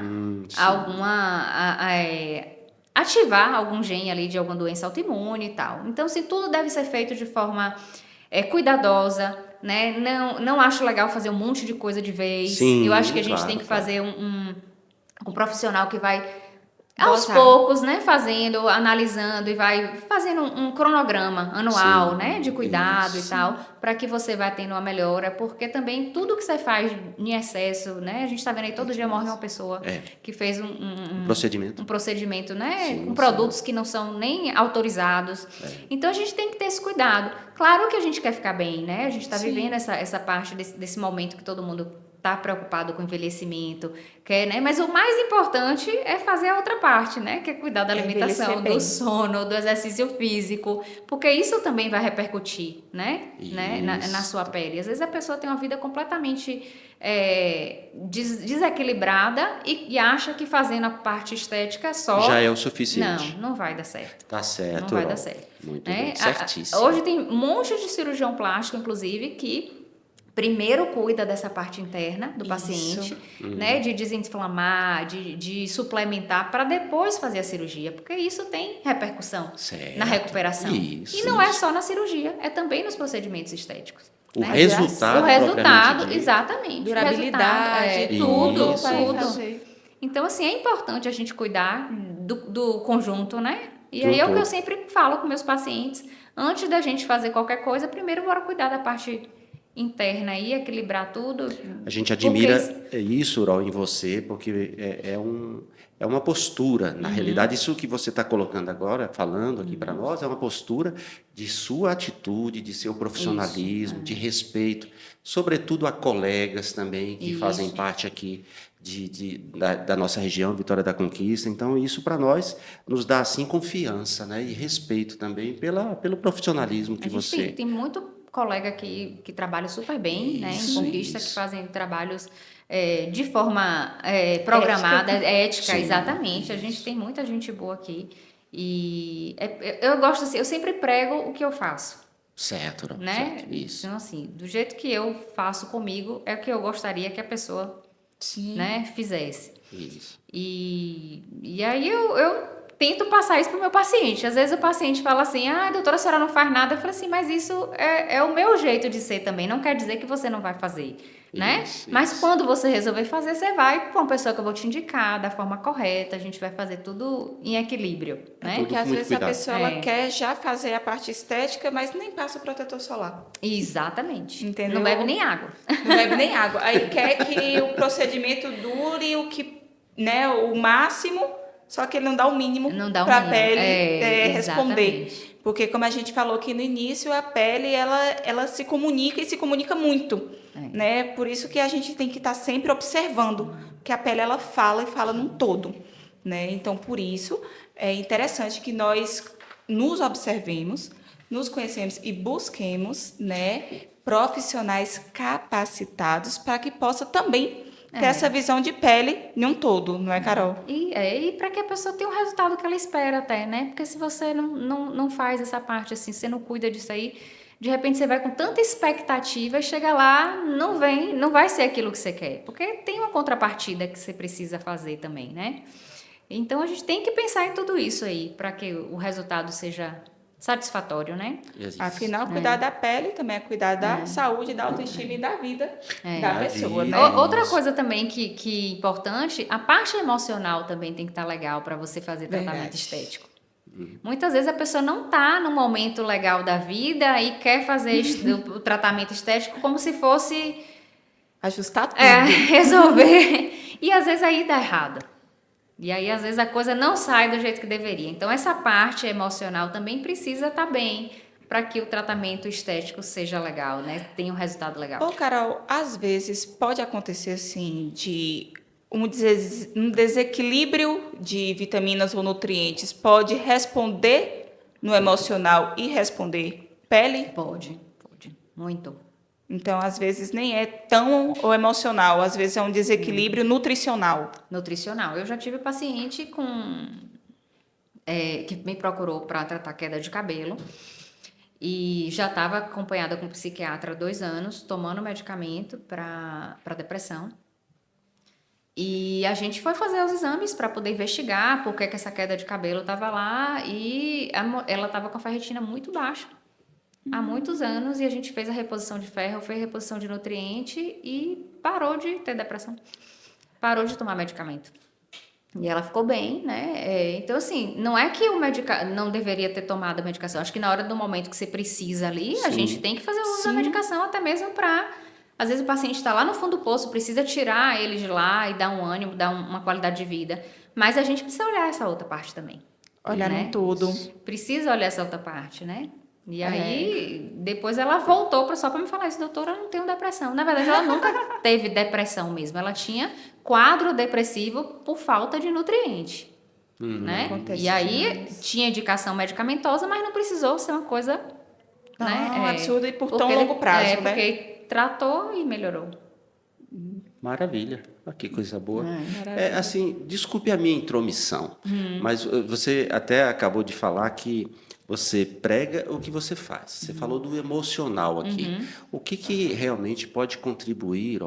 ativar algum gene ali de alguma doença autoimune e tal. Então, assim, tudo deve ser feito de forma cuidadosa, né? Não acho legal fazer um monte de coisa de vez. Sim, eu acho que a gente tem que fazer um profissional que vai aos poucos, né, fazendo, analisando e vai fazendo um cronograma anual, né, de cuidado e tal, para que você vá tendo uma melhora, porque também tudo que você faz em excesso, né, a gente está vendo aí todo dia morre uma pessoa que fez um procedimento, né, com produtos que não são nem autorizados. Então a gente tem que ter esse cuidado. Claro que a gente quer ficar bem, né, a gente está vivendo essa parte desse momento que todo mundo está preocupado com o envelhecimento, né? Mas o mais importante é fazer a outra parte, né? Que é cuidar da alimentação, do sono, do exercício físico, porque isso também vai repercutir, né? Na sua pele. Às vezes a pessoa tem uma vida completamente desequilibrada e acha que fazendo a parte estética só... Já é o suficiente. Não vai dar certo. Tá certo. Não vai dar certo. Muito bem, certíssimo. Hoje tem um monte de cirurgião plástico, inclusive, que primeiro cuida dessa parte interna do paciente, né, de desinflamar, de suplementar para depois fazer a cirurgia, porque isso tem repercussão na recuperação. E não é só na cirurgia, é também nos procedimentos estéticos. O resultado, exatamente. Durabilidade, tudo. Então, assim, é importante a gente cuidar do conjunto, né? E aí é o que eu sempre falo com meus pacientes, antes da gente fazer qualquer coisa, primeiro bora cuidar da parte interna aí, equilibrar tudo. A gente admira isso, Rol, em você, porque é uma postura. Na realidade, isso que você está colocando agora, falando aqui para nós, é uma postura de sua atitude, de seu profissionalismo, de respeito, sobretudo a colegas também, que fazem parte aqui da nossa região, Vitória da Conquista. Então, isso para nós nos dá, assim, confiança, né? E respeito também pelo profissionalismo que você... Tem muito colega que trabalha super bem, né, em Conquista, que fazem trabalhos de forma programada, ética, exatamente. A gente tem muita gente boa aqui. E eu gosto assim, eu sempre prego o que eu faço. Certo, né? Certo, isso. Então, assim, do jeito que eu faço comigo, é o que eu gostaria que a pessoa né, fizesse. Isso. E aí eu tento passar isso para o meu paciente. Às vezes o paciente fala assim, doutora, a senhora não faz nada. Eu falo assim, mas isso é o meu jeito de ser também. Não quer dizer que você não vai fazer, né? Mas quando você resolver fazer, você vai para uma pessoa que eu vou te indicar da forma correta. A gente vai fazer tudo em equilíbrio, né? Porque às vezes cuidado. a pessoa ela quer já fazer a parte estética, mas nem passa o protetor solar. Exatamente. Entendeu? Não bebe nem água. Não bebe nem água. Aí quer que o procedimento dure o máximo, só que ele não dá o mínimo para a pele responder. Porque como a gente falou aqui no início, a pele ela se comunica e se comunica muito, né? Por isso que a gente tem que estar sempre observando, que a pele ela fala e fala num todo, né? Então por isso é interessante que nós nos observemos, nos conhecemos e busquemos, né, profissionais capacitados para que possa também ter essa visão de pele em um todo, não é, Carol? E para que a pessoa tenha o resultado que ela espera até, né? Porque se você não faz essa parte assim, você não cuida disso aí, de repente você vai com tanta expectativa e chega lá, não vai ser aquilo que você quer. Porque tem uma contrapartida que você precisa fazer também, né? Então a gente tem que pensar em tudo isso aí, para que o resultado seja satisfatório, né? Afinal, cuidar da pele também é cuidar da saúde, da autoestima e da vida da pessoa, né? Outra coisa também que é importante, a parte emocional também tem que estar legal para você fazer tratamento estético. Muitas vezes a pessoa não está no momento legal da vida e quer fazer o tratamento estético como se fosse ajustar tudo. Resolver. E às vezes aí dá errado. E aí, às vezes, a coisa não sai do jeito que deveria. Então, essa parte emocional também precisa estar bem para que o tratamento estético seja legal, né? Tenha um resultado legal. Ô, Carol, às vezes pode acontecer, assim, de um desequilíbrio de vitaminas ou nutrientes pode responder no emocional e responder pele? Pode. Muito. Então, às vezes, nem é tão o emocional, às vezes é um desequilíbrio nutricional. Nutricional. Eu já tive paciente que me procurou para tratar queda de cabelo e já estava acompanhada com um psiquiatra há 2 anos, tomando medicamento para depressão. E a gente foi fazer os exames para poder investigar por que essa queda de cabelo estava lá e ela estava com a ferritina muito baixa. Há muitos anos, e a gente fez a reposição de ferro, fez a reposição de nutriente e parou de ter depressão. Parou de tomar medicamento. E ela ficou bem, né? Então, assim, não é que não deveria ter tomado a medicação. Acho que na hora do momento que você precisa ali, a gente tem que fazer o uso da medicação até mesmo para... Às vezes o paciente está lá no fundo do poço, precisa tirar ele de lá e dar um ânimo, dar uma qualidade de vida. Mas a gente precisa olhar essa outra parte também. Olhar em tudo. Precisa olhar essa outra parte, né? E aí, depois ela voltou só para me falar isso, doutora, eu não tenho depressão. Na verdade, ela nunca teve depressão mesmo. Ela tinha quadro depressivo por falta de nutriente, né? E aí, tinha indicação medicamentosa, mas não precisou ser uma coisa... absurda e por tão longo prazo, né? Porque tratou e melhorou. Maravilha. Que coisa boa. Assim, desculpe a minha intromissão, mas você até acabou de falar que você prega o que você faz. Você falou do emocional aqui. O que realmente pode contribuir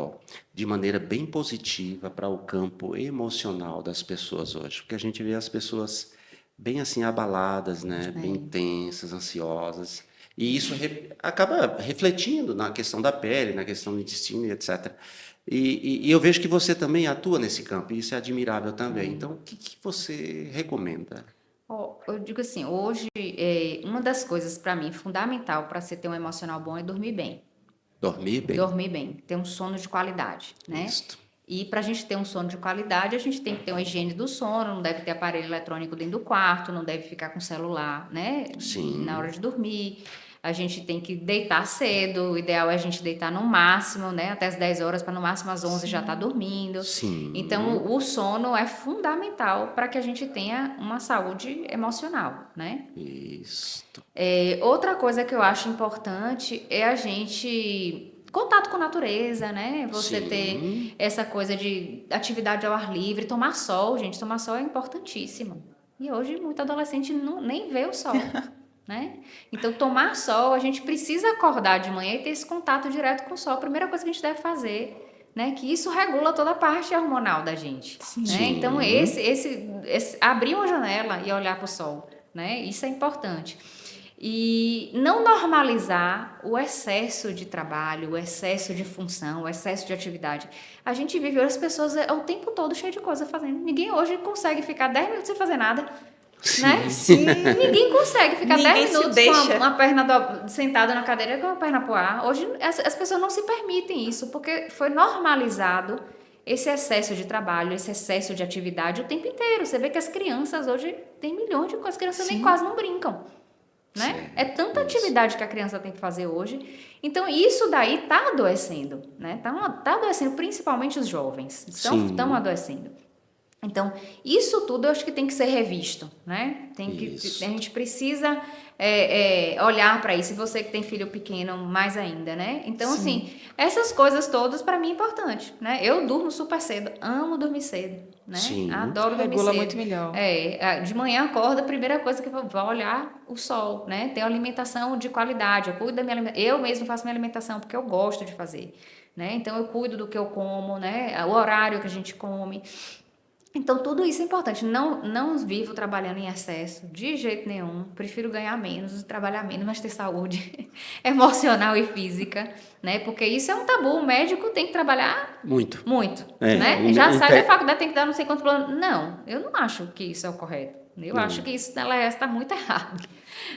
de maneira bem positiva para o campo emocional das pessoas hoje? Porque a gente vê as pessoas bem assim abaladas, né? Bem tensas, ansiosas. E isso acaba refletindo na questão da pele, na questão do intestino e etc. E eu vejo que você também atua nesse campo, e isso é admirável também. Então, o que você recomenda? Eu digo assim, hoje, uma das coisas para mim fundamental para você ter um emocional bom é dormir bem. Dormir bem? Dormir bem, ter um sono de qualidade, né? Isso. E para a gente ter um sono de qualidade, a gente tem que ter uma higiene do sono, não deve ter aparelho eletrônico dentro do quarto, não deve ficar com celular, né? Sim. Na hora de dormir. A gente tem que deitar cedo, o ideal é a gente deitar no máximo, né? Até as 10 horas, para no máximo às 11 já estar dormindo. Sim. Então, o sono é fundamental para que a gente tenha uma saúde emocional, né? Isso. Outra coisa que eu acho importante é a gente... Contato com a natureza, né? Você ter essa coisa de atividade ao ar livre, tomar sol, gente. Tomar sol é importantíssimo. E hoje, muito adolescente nem vê o sol. Né? Então, tomar sol, a gente precisa acordar de manhã e ter esse contato direto com o sol. A primeira coisa que a gente deve fazer, né? Que isso regula toda a parte hormonal da gente, né? Sim. Então, esse abrir uma janela e olhar para o sol, né? Isso é importante. E não normalizar o excesso de trabalho, o excesso de função, o excesso de atividade. A gente vive hoje, as pessoas o tempo todo cheio de coisa fazendo. Ninguém hoje consegue ficar 10 minutos sem fazer nada. Né? Sim. Ninguém consegue ficar Ninguém 10 se minutos deixa. com uma perna sentada na cadeira com a perna pro ar. Hoje as pessoas não se permitem isso, porque foi normalizado esse excesso de trabalho, esse excesso de atividade o tempo inteiro. Você vê que as crianças hoje tem milhões de coisas, as crianças nem quase não brincam. Né? Certo, É tanta isso. atividade que a criança tem que fazer hoje. Então, isso daí está adoecendo. Né? Tá adoecendo, principalmente os jovens. Estão adoecendo. Então, isso tudo eu acho que tem que ser revisto, né? A gente precisa olhar para isso. E você que tem filho pequeno, mais ainda, né? Então, assim, essas coisas todas para mim é importante, né? Eu durmo super cedo, amo dormir cedo, né? Sim. Adoro dormir Regula cedo. muito melhor. De manhã acorda, a primeira coisa que eu vou olhar o sol, né? Ter uma alimentação de qualidade. Eu cuido da minha alimentação. Eu mesmo faço minha alimentação porque eu gosto de fazer, né? Então, eu cuido do que eu como, né? O horário que a gente come. Então, tudo isso é importante. Não vivo trabalhando em excesso, de jeito nenhum. Prefiro ganhar menos, trabalhar menos, mas ter saúde emocional e física, né? Porque isso é um tabu. O médico tem que trabalhar Muito. né? Já sai da faculdade, tem que dar não sei quantos planos. Não, eu não acho que isso é o correto. Eu acho que isso está muito errado,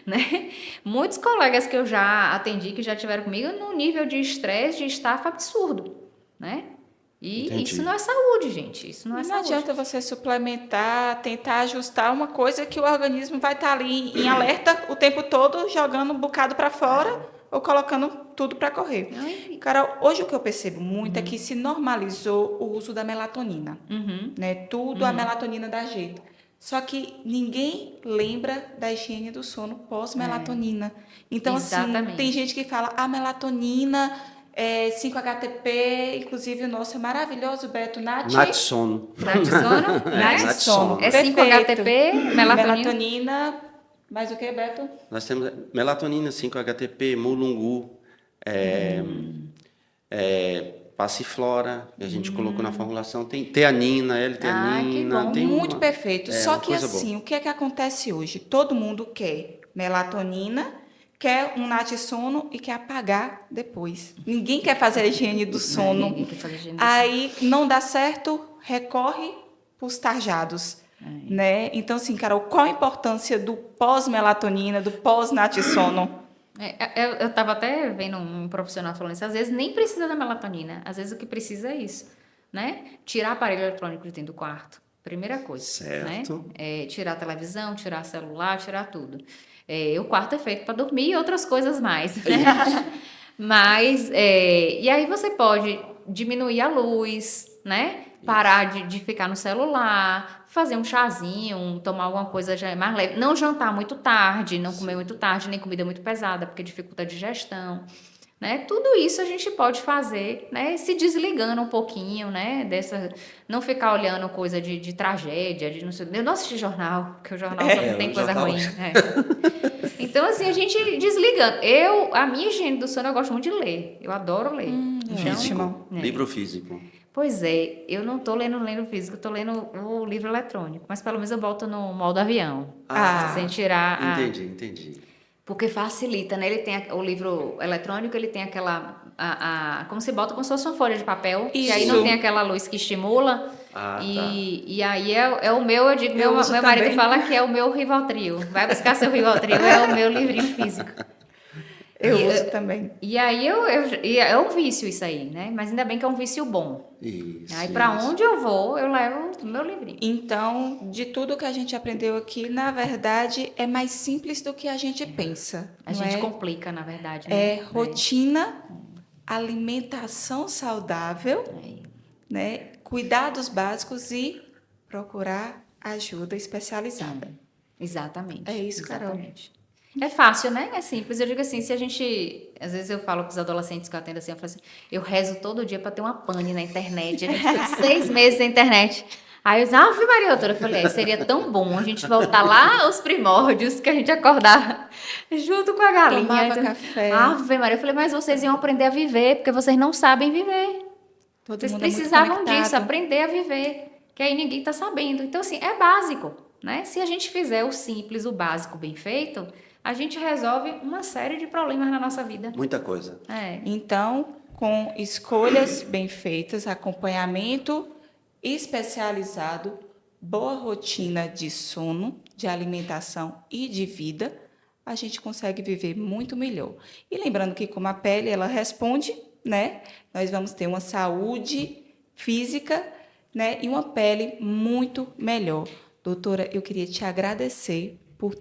né? Muitos colegas que eu já atendi, que já tiveram comigo, no nível de estresse, de estafa absurdo, né? E Entendi. isso não é saúde, gente. Isso não é Não saúde. adianta você suplementar, tentar ajustar uma coisa que o organismo vai estar ali em alerta o tempo todo, jogando um bocado para fora ou colocando tudo para correr. Ai. Carol, hoje o que eu percebo muito é que se normalizou o uso da melatonina, né? Tudo a melatonina dá jeito. Só que ninguém lembra da higiene do sono pós-melatonina. Então, assim, Exatamente. tem gente que fala a melatonina 5-HTP, inclusive o nosso é maravilhoso, Beto Nath. Natsono. Natsono, né? Natsono. É Perfeito. 5-HTP, melatonina. Melatonina, mais o que, Beto? Nós temos melatonina, 5-HTP, mulungu, passiflora, que a gente colocou na formulação. Tem teanina, L-teanina. bom. Tem Muito perfeito. Só uma que coisa assim, boa. o que é que acontece hoje? Todo mundo quer melatonina, quer um Natsono e quer apagar depois. Ninguém quer fazer a higiene do sono. Ninguém quer fazer higiene do sono. Aí não dá certo, recorre para os tarjados. Né? Então, assim, Carol, qual a importância do pós-melatonina, do pós-Natsono? Eu estava até vendo um profissional falando isso. Às vezes nem precisa da melatonina. Às vezes o que precisa é isso, né? Tirar aparelho eletrônico de dentro do quarto. Primeira coisa. Certo. Né? Tirar a televisão, tirar celular, tirar tudo. O quarto é feito para dormir e outras coisas mais. Né? Mas, e aí você pode diminuir a luz, né? Parar de ficar no celular, fazer um chazinho, tomar alguma coisa já mais leve. Não jantar muito tarde, não comer muito tarde, nem comida muito pesada, porque dificulta a digestão. Né? Tudo isso a gente pode fazer, né? Se desligando um pouquinho, né? Não ficar olhando coisa de tragédia, de não sei. Eu não assisti jornal, porque o jornal só tem coisa ruim. Então, assim, a gente desligando. A minha higiene do sono, eu gosto muito de ler. Eu adoro ler. Físico. Então, Livro físico. Pois é, eu não estou lendo físico, estou lendo o livro eletrônico. Mas pelo menos eu boto no modo avião. Sem tirar Entendi. Porque facilita, né? Ele tem o livro eletrônico, ele tem aquela... como se bota como se fosse uma folha de papel. Isso. E aí não tem aquela luz que estimula. E aí é o meu, eu digo, meu uso marido também. fala que é o meu Rivotril. Vai buscar seu Rivotril, é o meu livrinho físico. Eu uso também. E aí é um vício isso aí, né? Mas ainda bem que é um vício bom. Isso. Aí para onde eu vou, eu levo o meu livrinho. Então, de tudo que a gente aprendeu aqui, na verdade, é mais simples do que a gente pensa. A não gente é? complica, na verdade. Né? É rotina, alimentação saudável, né? Cuidados básicos e procurar ajuda especializada. Exatamente. É isso, Carol. Exatamente. É fácil, né? É simples. Eu digo assim, se a gente... Às vezes eu falo com os adolescentes que eu atendo assim, eu falo assim, eu rezo todo dia para ter uma pane na internet. A gente fica 6 meses na internet. Aí eu disse, Ave Maria, doutora. Eu falei, seria tão bom a gente voltar lá aos primórdios, que a gente acordava junto com a galinha. Tomava café. Ave Maria. Eu falei, mas vocês iam aprender a viver, porque vocês não sabem viver. Todo Vocês mundo é muito precisavam conectado. disso, aprender a viver, que aí ninguém está sabendo. Então, assim, é básico, né? Se a gente fizer o simples, o básico bem feito, a gente resolve uma série de problemas na nossa vida. Muita coisa. É. Então, com escolhas bem feitas, acompanhamento especializado, boa rotina de sono, de alimentação e de vida, a gente consegue viver muito melhor. E lembrando que como a pele, ela responde, né? Nós vamos ter uma saúde física, né, e uma pele muito melhor. Doutora, eu queria te agradecer por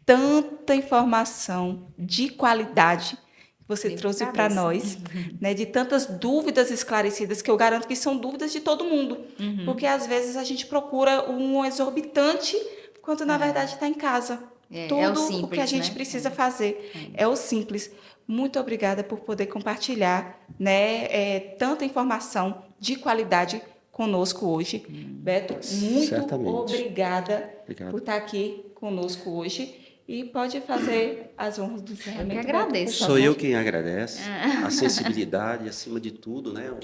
tanta informação de qualidade que você Eu trouxe para agradeço. nós, né, de tantas dúvidas esclarecidas, que eu garanto que são dúvidas de todo mundo. Porque às vezes a gente procura um exorbitante, quando na verdade está em casa. É o Tudo o simples, que a gente né? precisa fazer é o simples. Muito obrigada por poder compartilhar, né, tanta informação de qualidade conosco hoje. Beto, muito Certamente. obrigada Obrigado. por estar aqui conosco hoje. E pode fazer as honras do encerramento. Beto, por agradeço. Sou favor. eu quem agradece. A sensibilidade, acima de tudo, né?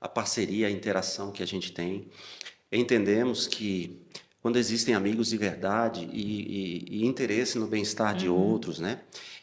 A parceria, a interação que a gente tem. Entendemos que quando existem amigos de verdade e interesse no bem-estar de outros, né?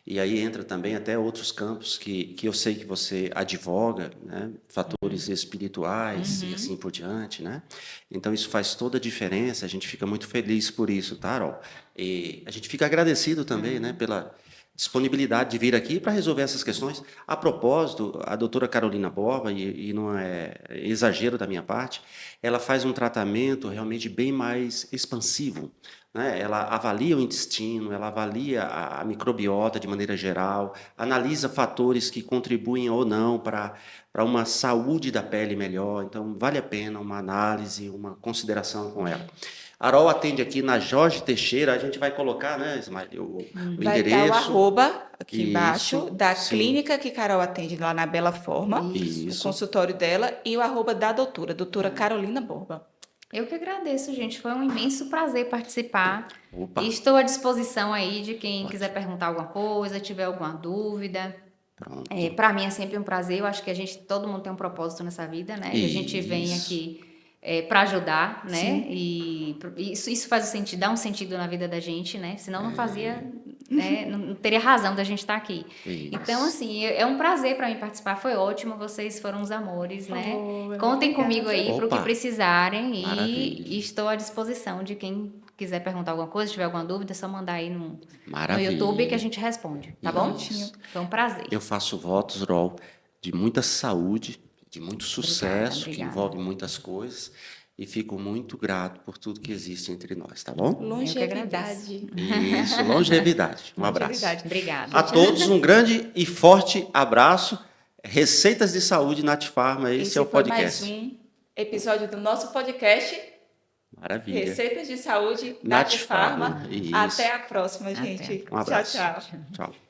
E aí entra também até outros campos que eu sei que você advoga, né? Fatores espirituais e assim por diante, né? Então isso faz toda a diferença, a gente fica muito feliz por isso, tá, Carol? E a gente fica agradecido também, né? Pela disponibilidade de vir aqui para resolver essas questões. A propósito, a doutora Carolina Borba, e não é exagero da minha parte, ela faz um tratamento realmente bem mais expansivo, né? Ela avalia o intestino, ela avalia a microbiota de maneira geral, analisa fatores que contribuem ou não para uma saúde da pele melhor. Então, vale a pena uma análise, uma consideração com ela. A Arol atende aqui na Jorge Teixeira, a gente vai colocar, né, Ismael, o Vai estar o endereço. arroba aqui Isso, embaixo da sim. clínica que Carol atende lá na Bela Forma, Isso. o consultório dela, e o arroba da doutora Carolina Borba. Eu que agradeço, gente. Foi um imenso prazer participar. Opa. E estou à disposição aí de quem quiser perguntar alguma coisa, tiver alguma dúvida. Pronto. Para mim é sempre um prazer. Eu acho que todo mundo tem um propósito nessa vida, né? E a gente vem Isso. aqui para ajudar, né? Sim. E isso faz sentido, dá um sentido na vida da gente, né? Senão não fazia, né? Não teria razão da gente estar aqui. Isso. Então, assim, é um prazer para mim participar. Foi ótimo, vocês foram os amores, né? Oh, Contem obrigada. comigo aí para o que Opa. precisarem Maravilha. e estou à disposição de quem quiser perguntar alguma coisa, tiver alguma dúvida, é só mandar aí no Maravilha. YouTube que a gente responde, tá bom? Isso. Foi um prazer. Eu faço votos, Rol, de muita saúde, de muito sucesso, que obrigada. envolve muitas coisas, e fico muito grato por tudo que existe entre nós, tá bom? Longevidade. Isso, longevidade. Um abraço. Longevidade. Obrigada. A todos um grande e forte abraço. Receitas de Saúde Natifarma, esse é o foi podcast. mais um episódio do nosso podcast Maravilha. Receitas de Saúde Natifarma. Natifarma. Isso. Até a próxima, Até a gente. Um abraço. Tchau, tchau. Tchau.